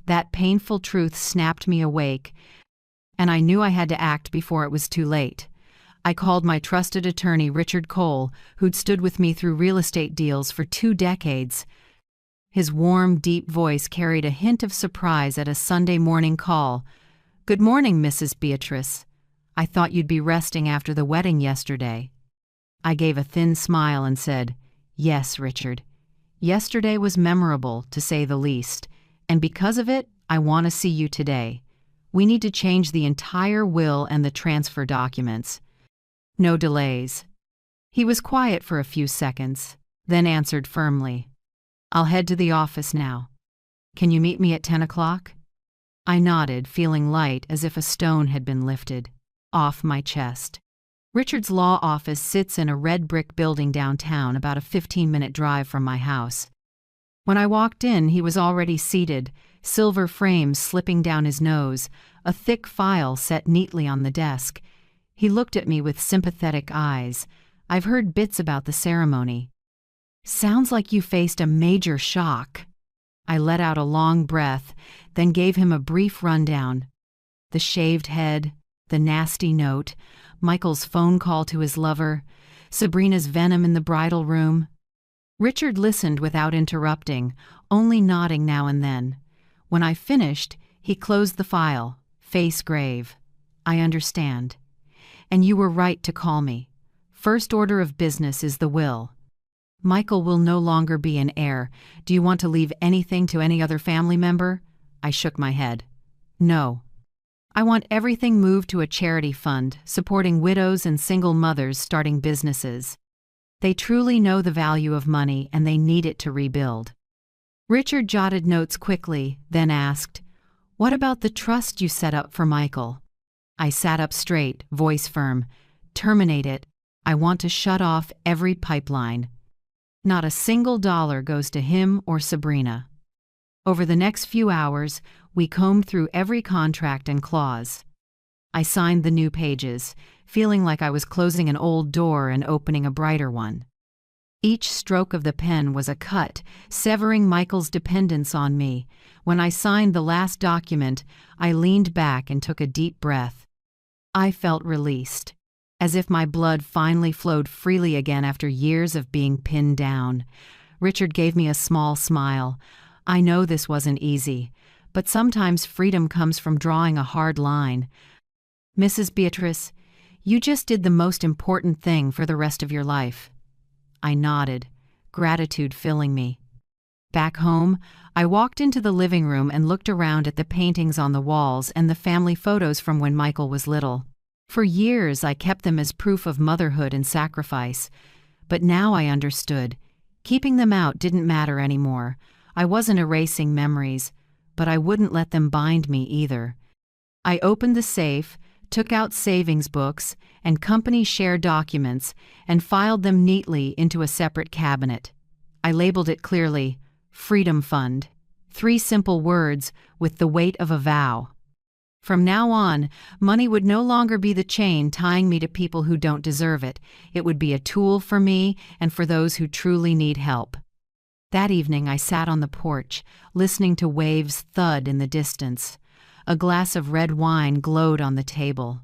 Speaker 1: That painful truth snapped me awake, and I knew I had to act before it was too late. I called my trusted attorney, Richard Cole, who'd stood with me through real estate deals for 2 decades. His warm, deep voice carried a hint of surprise at a Sunday morning call. "Good morning, Mrs. Beatrice. I thought you'd be resting after the wedding yesterday." I gave a thin smile and said, "Yes, Richard. Yesterday was memorable, to say the least, and because of it, I want to see you today. We need to change the entire will and the transfer documents. No delays." He was quiet for a few seconds, then answered firmly, "I'll head to the office now. Can you meet me at 10 o'clock? I nodded, feeling light as if a stone had been lifted off my chest. Richard's law office sits in a red brick building downtown, about a 15-minute drive from my house. When I walked in, he was already seated, silver frames slipping down his nose, a thick file set neatly on the desk. He looked at me with sympathetic eyes. "I've heard bits about the ceremony. Sounds like you faced a major shock." I let out a long breath, then gave him a brief rundown. The shaved head, the nasty note, Michael's phone call to his lover, Sabrina's venom in the bridal room. Richard listened without interrupting, only nodding now and then. When I finished, he closed the file, face grave. "I understand. And you were right to call me. First order of business is the will. Michael will no longer be an heir. Do you want to leave anything to any other family member?" I shook my head. "No. I want everything moved to a charity fund, supporting widows and single mothers starting businesses. They truly know the value of money and they need it to rebuild." Richard jotted notes quickly, then asked, "What about the trust you set up for Michael?" I sat up straight, voice firm. "Terminate it. I want to shut off every pipeline. Not a single dollar goes to him or Sabrina." Over the next few hours, we combed through every contract and clause. I signed the new pages, feeling like I was closing an old door and opening a brighter one. Each stroke of the pen was a cut, severing Michael's dependence on me. When I signed the last document, I leaned back and took a deep breath. I felt released, as if my blood finally flowed freely again after years of being pinned down. Richard gave me a small smile. "I know this wasn't easy, but sometimes freedom comes from drawing a hard line. Mrs. Beatrice, you just did the most important thing for the rest of your life." I nodded, gratitude filling me. Back home, I walked into the living room and looked around at the paintings on the walls and the family photos from when Michael was little. For years, I kept them as proof of motherhood and sacrifice. But now I understood. Keeping them out didn't matter anymore. I wasn't erasing memories, but I wouldn't let them bind me either. I opened the safe, took out savings books and company share documents, and filed them neatly into a separate cabinet. I labeled it clearly, Freedom Fund. 3 simple words with the weight of a vow. From now on, money would no longer be the chain tying me to people who don't deserve it. It would be a tool for me and for those who truly need help. That evening, I sat on the porch, listening to waves thud in the distance. A glass of red wine glowed on the table.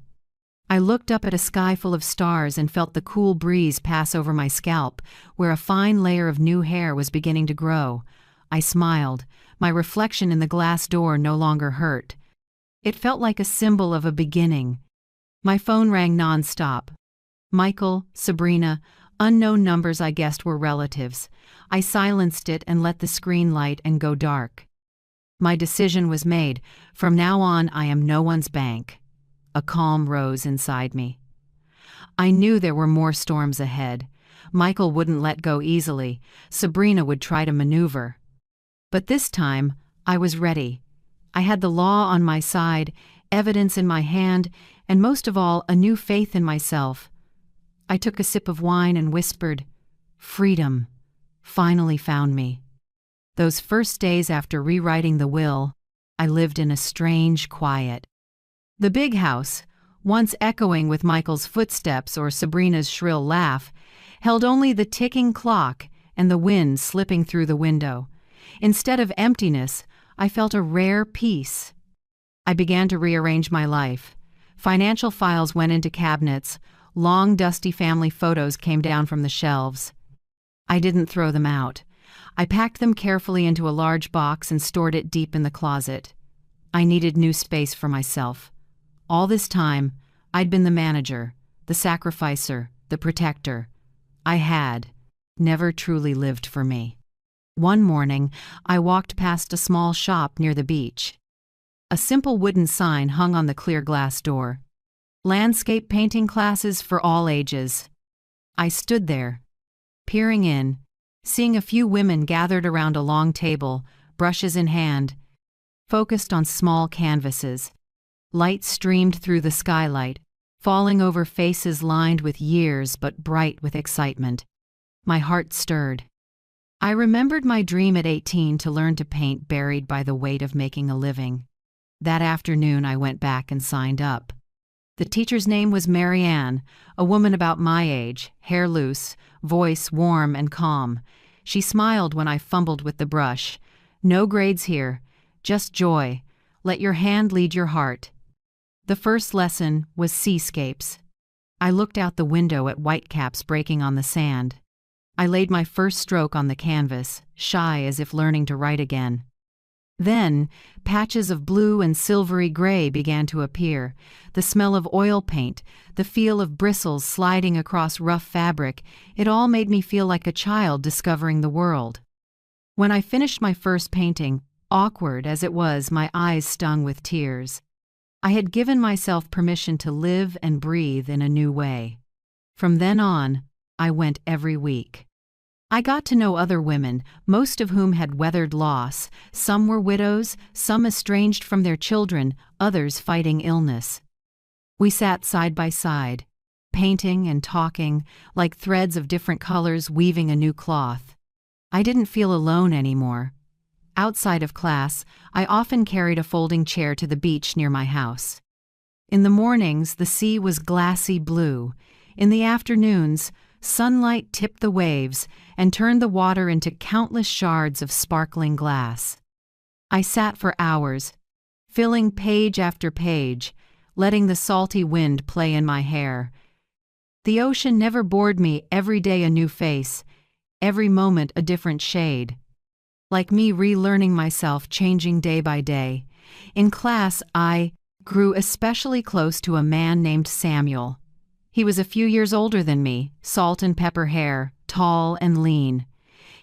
Speaker 1: I looked up at a sky full of stars and felt the cool breeze pass over my scalp, where a fine layer of new hair was beginning to grow. I smiled. My reflection in the glass door no longer hurt. It felt like a symbol of a beginning. My phone rang nonstop. Michael, Sabrina, unknown numbers I guessed were relatives. I silenced it and let the screen light and go dark. My decision was made. From now on, I am no one's bank. A calm rose inside me. I knew there were more storms ahead. Michael wouldn't let go easily. Sabrina would try to maneuver. But this time, I was ready. I had the law on my side, evidence in my hand, and most of all, a new faith in myself. I took a sip of wine and whispered, "Freedom finally found me." Those first days after rewriting the will, I lived in a strange quiet. The big house, once echoing with Michael's footsteps or Sabrina's shrill laugh, held only the ticking clock and the wind slipping through the window. Instead of emptiness, I felt a rare peace. I began to rearrange my life. Financial files went into cabinets, long dusty family photos came down from the shelves. I didn't throw them out. I packed them carefully into a large box and stored it deep in the closet. I needed new space for myself. All this time, I'd been the manager, the sacrificer, the protector. I had never truly lived for me. One morning, I walked past a small shop near the beach. A simple wooden sign hung on the clear glass door. Landscape painting classes for all ages. I stood there, peering in, seeing a few women gathered around a long table, brushes in hand, focused on small canvases. Light streamed through the skylight, falling over faces lined with years but bright with excitement. My heart stirred. I remembered my dream at 18 to learn to paint, buried by the weight of making a living. That afternoon I went back and signed up. The teacher's name was Marianne, a woman about my age, hair loose, voice warm and calm. She smiled when I fumbled with the brush. "No grades here, just joy. Let your hand lead your heart." The first lesson was seascapes. I looked out the window at whitecaps breaking on the sand. I laid my first stroke on the canvas, shy as if learning to write again. Then, patches of blue and silvery gray began to appear, the smell of oil paint, the feel of bristles sliding across rough fabric. It all made me feel like a child discovering the world. When I finished my first painting, awkward as it was, my eyes stung with tears. I had given myself permission to live and breathe in a new way. From then on, I went every week. I got to know other women, most of whom had weathered loss. Some were widows, some estranged from their children, others fighting illness. We sat side by side, painting and talking, like threads of different colors weaving a new cloth. I didn't feel alone anymore. Outside of class, I often carried a folding chair to the beach near my house. In the mornings, the sea was glassy blue. In the afternoons, sunlight tipped the waves and turned the water into countless shards of sparkling glass. I sat for hours, filling page after page, letting the salty wind play in my hair. The ocean never bored me, every day a new face, every moment a different shade. Like me relearning myself, changing day by day. In class, I grew especially close to a man named Samuel. He was a few years older than me, salt and pepper hair, tall and lean.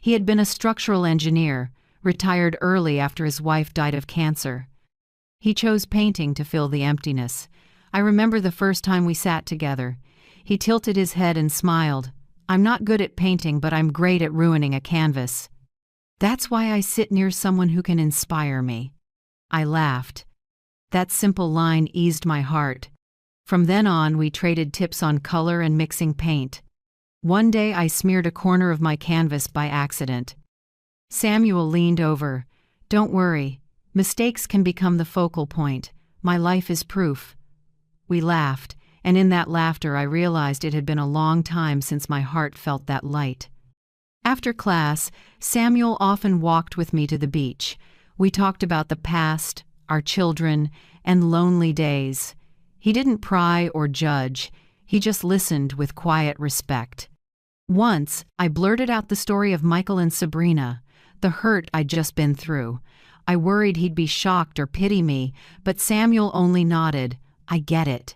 Speaker 1: He had been a structural engineer, retired early after his wife died of cancer. He chose painting to fill the emptiness. I remember the first time we sat together. He tilted his head and smiled. "I'm not good at painting, but I'm great at ruining a canvas. That's why I sit near someone who can inspire me." I laughed. That simple line eased my heart. From then on, we traded tips on color and mixing paint. One day I smeared a corner of my canvas by accident. Samuel leaned over. "Don't worry. Mistakes can become the focal point. My life is proof." We laughed, and in that laughter I realized it had been a long time since my heart felt that light. After class, Samuel often walked with me to the beach. We talked about the past, our children, and lonely days. He didn't pry or judge. He just listened with quiet respect. Once, I blurted out the story of Michael and Sabrina, the hurt I'd just been through. I worried he'd be shocked or pity me, but Samuel only nodded. "I get it.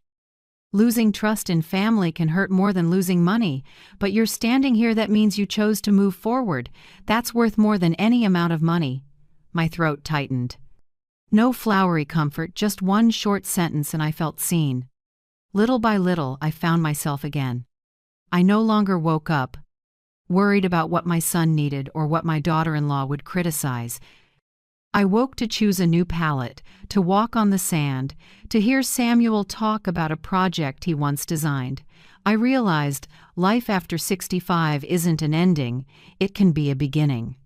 Speaker 1: Losing trust in family can hurt more than losing money, but you're standing here, that means you chose to move forward. That's worth more than any amount of money." My throat tightened. No flowery comfort, just one short sentence, and I felt seen. Little by little, I found myself again. I no longer woke up, worried about what my son needed or what my daughter-in-law would criticize. I woke to choose a new palette, to walk on the sand, to hear Samuel talk about a project he once designed. I realized life after 65 isn't an ending, it can be a beginning.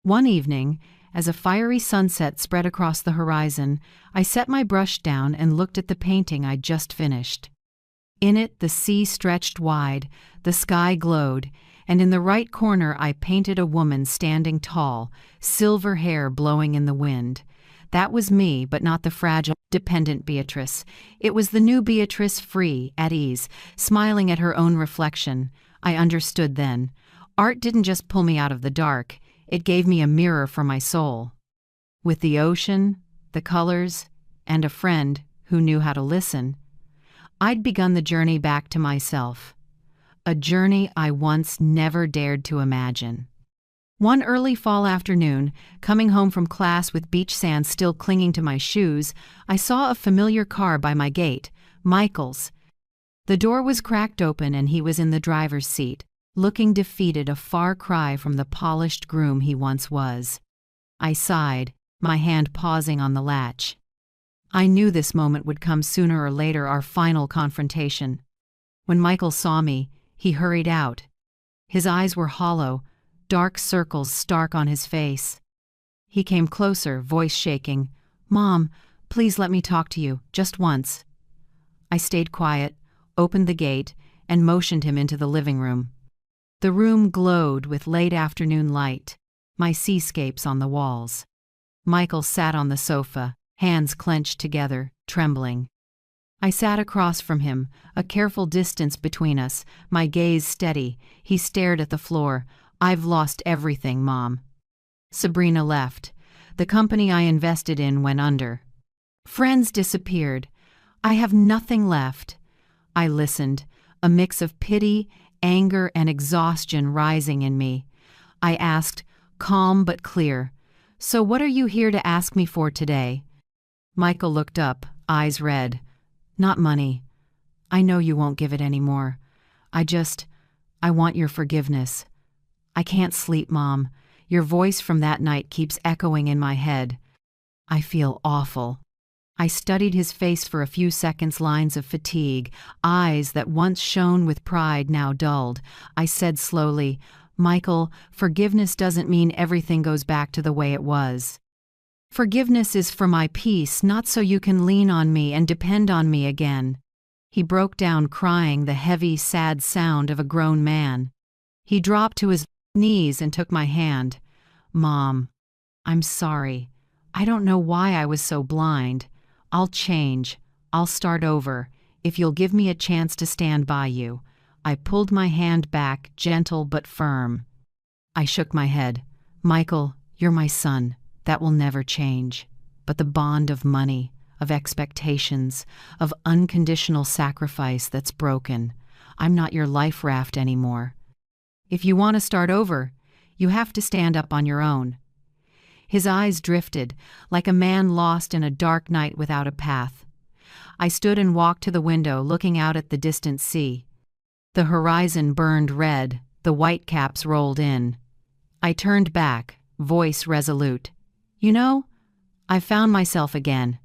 Speaker 1: One evening, as a fiery sunset spread across the horizon, I set my brush down and looked at the painting I'd just finished. In it, the sea stretched wide, the sky glowed, and in the right corner I painted a woman standing tall, silver hair blowing in the wind. That was me, but not the fragile, dependent Beatrice. It was the new Beatrice, free, at ease, smiling at her own reflection. I understood then. Art didn't just pull me out of the dark, it gave me a mirror for my soul. With the ocean, the colors, and a friend who knew how to listen, I'd begun the journey back to myself. A journey I once never dared to imagine. One early fall afternoon, coming home from class with beach sand still clinging to my shoes, I saw a familiar car by my gate, Michael's. The door was cracked open and he was in the driver's seat, looking defeated, a far cry from the polished groom he once was. I sighed, my hand pausing on the latch. I knew this moment would come sooner or later, our final confrontation. When Michael saw me, he hurried out. His eyes were hollow, dark circles stark on his face. He came closer, voice shaking. "Mom, please let me talk to you, just once." I stayed quiet, opened the gate, and motioned him into the living room. The room glowed with late afternoon light, my seascapes on the walls. Michael sat on the sofa, hands clenched together, trembling. I sat across from him, a careful distance between us, my gaze steady. He stared at the floor. "I've lost everything, Mom." Sabrina left. The company I invested in went under. Friends disappeared. I have nothing left. I listened, a mix of pity, anger, and exhaustion rising in me. I asked, calm but clear, "So what are you here to ask me for today?" Michael looked up, eyes red. "Not money. I know you won't give it anymore. I want your forgiveness. I can't sleep, Mom. Your voice from that night keeps echoing in my head. I feel awful." I studied his face for a few seconds, lines of fatigue, eyes that once shone with pride now dulled. I said slowly, "Michael, forgiveness doesn't mean everything goes back to the way it was. Forgiveness is for my peace, not so you can lean on me and depend on me again." He broke down crying, the heavy, sad sound of a grown man. He dropped to his knees and took my hand. "Mom, I'm sorry. I don't know why I was so blind. I'll change. I'll start over, if you'll give me a chance to stand by you." I pulled my hand back, gentle but firm. I shook my head. "Michael, you're my son. That will never change. But the bond of money, of expectations, of unconditional sacrifice that's broken. I'm not your life raft anymore. If you want to start over, you have to stand up on your own." His eyes drifted, like a man lost in a dark night without a path. I stood and walked to the window, looking out at the distant sea. The horizon burned red, the whitecaps rolled in. I turned back, voice resolute. "You know, I found myself again.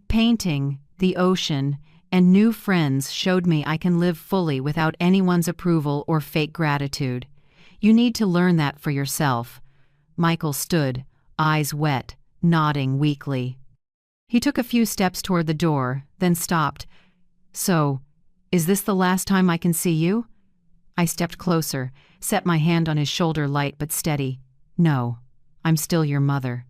Speaker 1: Painting, the ocean, and new friends showed me I can live fully without anyone's approval or fake gratitude. You need to learn that for yourself." Michael stood, eyes wet, nodding weakly. He took a few steps toward the door, then stopped. "So, is this the last time I can see you?" I stepped closer, set my hand on his shoulder, light but steady. "No, I'm still your mother.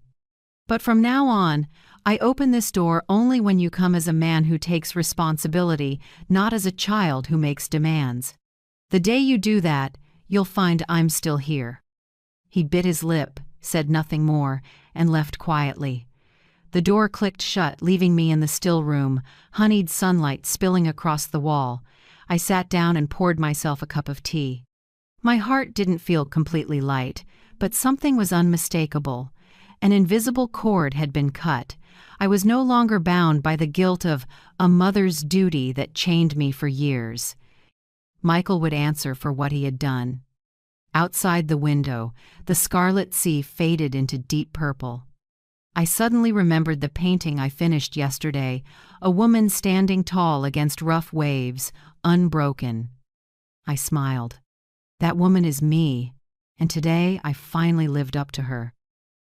Speaker 1: But from now on, I open this door only when you come as a man who takes responsibility, not as a child who makes demands. The day you do that, you'll find I'm still here." He bit his lip, said nothing more, and left quietly. The door clicked shut, leaving me in the still room, honeyed sunlight spilling across the wall. I sat down and poured myself a cup of tea. My heart didn't feel completely light, but something was unmistakable. An invisible cord had been cut. I was no longer bound by the guilt of a mother's duty that chained me for years. Michael would answer for what he had done. Outside the window, the scarlet sea faded into deep purple. I suddenly remembered the painting I finished yesterday, a woman standing tall against rough waves, unbroken. I smiled. That woman is me, and today I finally lived up to her.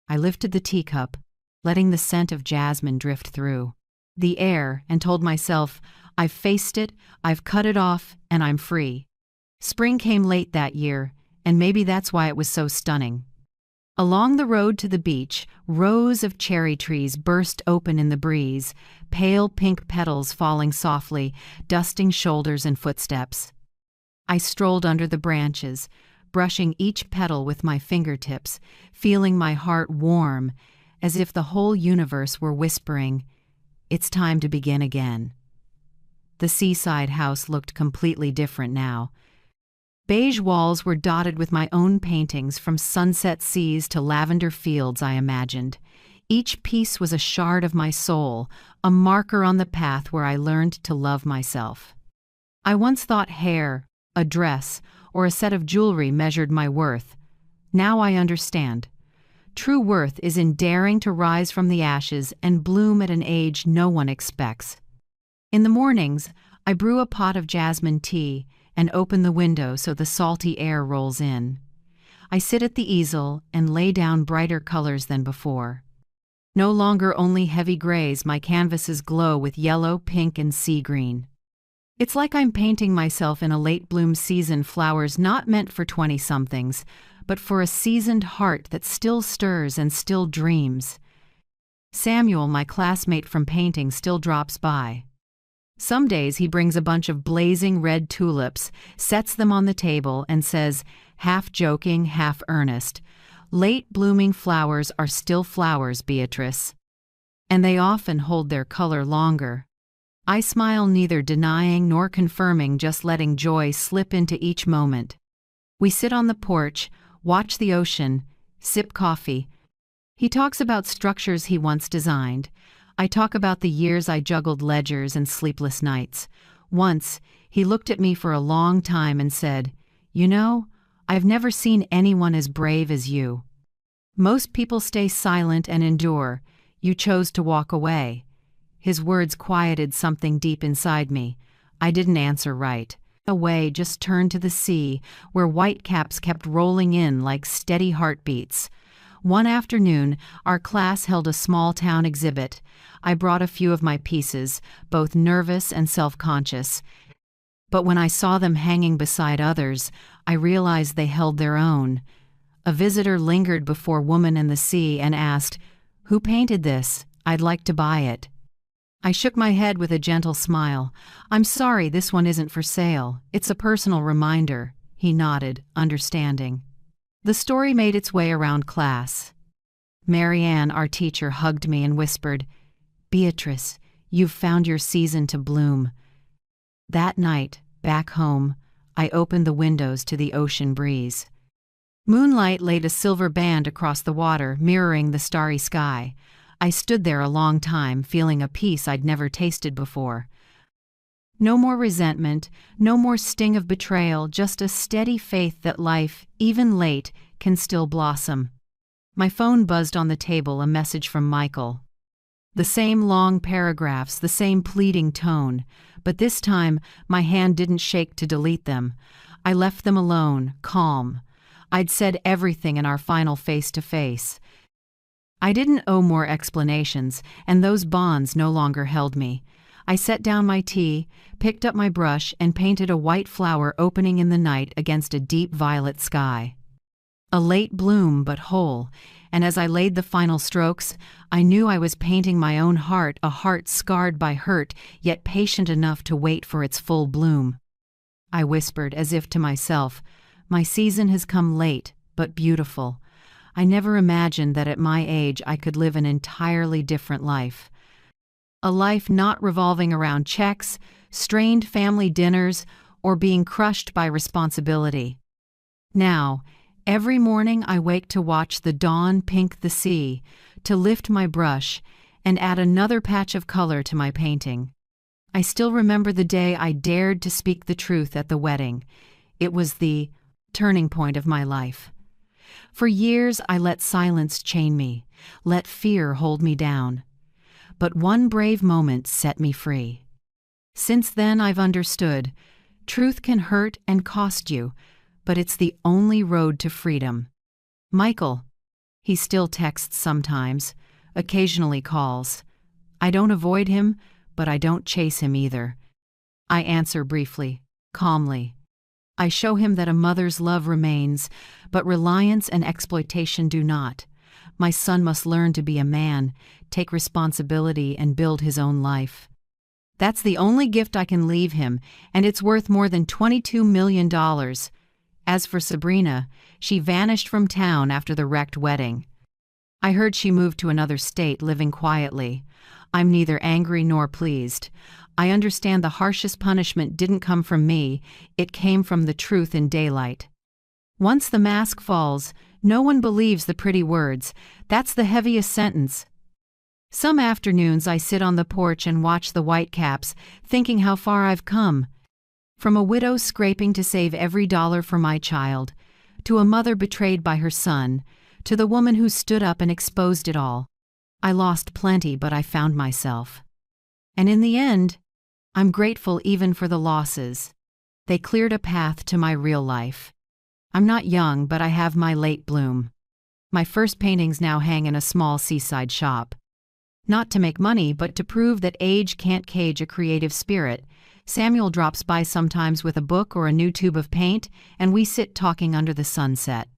Speaker 1: I lifted the teacup, letting the scent of jasmine drift through the air, and told myself, I've faced it, I've cut it off, and I'm free. Spring came late that year, and maybe that's why it was so stunning. Along the road to the beach, rows of cherry trees burst open in the breeze, pale pink petals falling softly, dusting shoulders and footsteps. I strolled under the branches, brushing each petal with my fingertips, feeling my heart warm, as if the whole universe were whispering, "It's time to begin again." The seaside house looked completely different now. Beige walls were dotted with my own paintings, from sunset seas to lavender fields I imagined. Each piece was a shard of my soul, a marker on the path where I learned to love myself. I once thought hair, a dress, or a set of jewelry measured my worth. Now I understand. True worth is in daring to rise from the ashes and bloom at an age no one expects. In the mornings, I brew a pot of jasmine tea and open the window so the salty air rolls in. I sit at the easel and lay down brighter colors than before. No longer only heavy grays, my canvases glow with yellow, pink, and sea green. It's like I'm painting myself in a late bloom season, flowers not meant for 20-somethings, but for a seasoned heart that still stirs and still dreams. Samuel, my classmate from painting, still drops by. Some days he brings a bunch of blazing red tulips, sets them on the table, and says, half joking, half earnest, "Late blooming flowers are still flowers, Beatrice." And they often hold their color longer. I smile, neither denying nor confirming, just letting joy slip into each moment. We sit on the porch, watch the ocean, sip coffee. He talks about structures he once designed. I talk about the years I juggled ledgers and sleepless nights. Once, he looked at me for a long time and said, "You know, I've never seen anyone as brave as you. Most people stay silent and endure. You chose to walk away." His words quieted something deep inside me. I didn't answer right. Away, just turned to the sea, where whitecaps kept rolling in like steady heartbeats. One afternoon, our class held a small-town exhibit. I brought a few of my pieces, both nervous and self-conscious. But when I saw them hanging beside others, I realized they held their own. A visitor lingered before Woman in the Sea and asked, "Who painted this? I'd like to buy it." I shook my head with a gentle smile. "I'm sorry, this one isn't for sale. It's a personal reminder." He nodded, understanding. The story made its way around class. Marianne, our teacher, hugged me and whispered, "Beatrice, you've found your season to bloom." That night, back home, I opened the windows to the ocean breeze. Moonlight laid a silver band across the water, mirroring the starry sky. I stood there a long time, feeling a peace I'd never tasted before. No more resentment, no more sting of betrayal, just a steady faith that life, even late, can still blossom. My phone buzzed on the table, a message from Michael. The same long paragraphs, the same pleading tone, but this time my hand didn't shake to delete them. I left them alone, calm. I'd said everything in our final face-to-face. I didn't owe more explanations, and those bonds no longer held me. I set down my tea, picked up my brush, and painted a white flower opening in the night against a deep violet sky. A late bloom, but whole, and as I laid the final strokes, I knew I was painting my own heart, a heart scarred by hurt, yet patient enough to wait for its full bloom. I whispered, as if to myself, "My season has come late, but beautiful. I never imagined that at my age I could live an entirely different life. A life not revolving around checks, strained family dinners, or being crushed by responsibility. Now, every morning I wake to watch the dawn pink the sea, to lift my brush, and add another patch of color to my painting. I still remember the day I dared to speak the truth at the wedding. It was the turning point of my life. For years I let silence chain me, let fear hold me down. But one brave moment set me free. Since then I've understood, Truth can hurt and cost you, but it's the only road to freedom. Michael. He still texts sometimes, occasionally calls. I don't avoid him, but I don't chase him either. I answer briefly, calmly. I show him that a mother's love remains, but reliance and exploitation do not. My son must learn to be a man, take responsibility, and build his own life. That's the only gift I can leave him, and it's worth more than $22 million. As for Sabrina, she vanished from town after the wrecked wedding. I heard she moved to another state, living quietly. I'm neither angry nor pleased. I understand the harshest punishment didn't come from me, it came from the truth in daylight. Once the mask falls, no one believes the pretty words. That's the heaviest sentence. Some afternoons I sit on the porch and watch the whitecaps, thinking how far I've come. From a widow scraping to save every dollar for my child, to a mother betrayed by her son, to the woman who stood up and exposed it all. I lost plenty, but I found myself. And in the end, I'm grateful even for the losses. They cleared a path to my real life. I'm not young, but I have my late bloom. My first paintings now hang in a small seaside shop. Not to make money, but to prove that age can't cage a creative spirit. Samuel drops by sometimes with a book or a new tube of paint, and we sit talking under the sunset.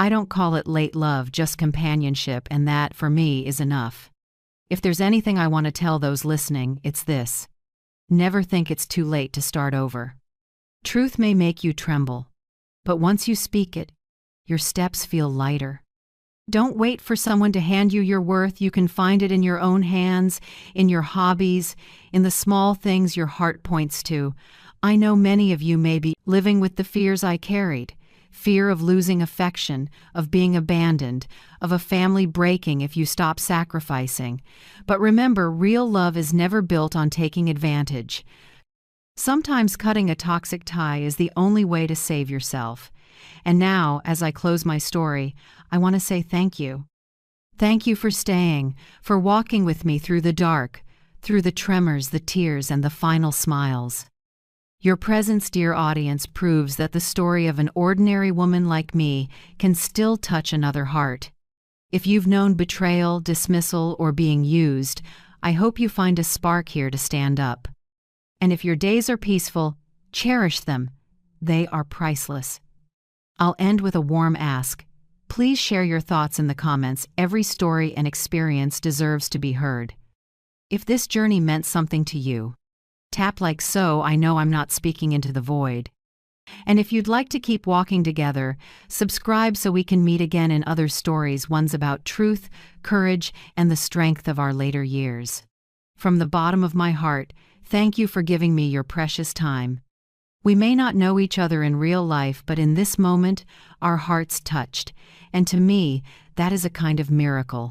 Speaker 1: I don't call it late love, just companionship, and that, for me, is enough. If there's anything I want to tell those listening, it's this. Never think it's too late to start over. Truth may make you tremble, but once you speak it, your steps feel lighter. Don't wait for someone to hand you your worth. You can find it in your own hands, in your hobbies, in the small things your heart points to. I know many of you may be living with the fears I carried. Fear of losing affection, of being abandoned, of a family breaking if you stop sacrificing. But remember, real love is never built on taking advantage. Sometimes cutting a toxic tie is the only way to save yourself. And now, as I close my story, I want to say thank you. Thank you for staying, for walking with me through the dark, through the tremors, the tears, and the final smiles. Your presence, dear audience, proves that the story of an ordinary woman like me can still touch another heart. If you've known betrayal, dismissal, or being used, I hope you find a spark here to stand up. And if your days are peaceful, cherish them. They are priceless. I'll end with a warm ask. Please share your thoughts in the comments. Every story and experience deserves to be heard. If this journey meant something to you, tap like so. I know I'm not speaking into the void. And if you'd like to keep walking together, subscribe so we can meet again in other stories, ones about truth, courage, and the strength of our later years. From the bottom of my heart, thank you for giving me your precious time. We may not know each other in real life, but in this moment, our hearts touched, and to me, that is a kind of miracle.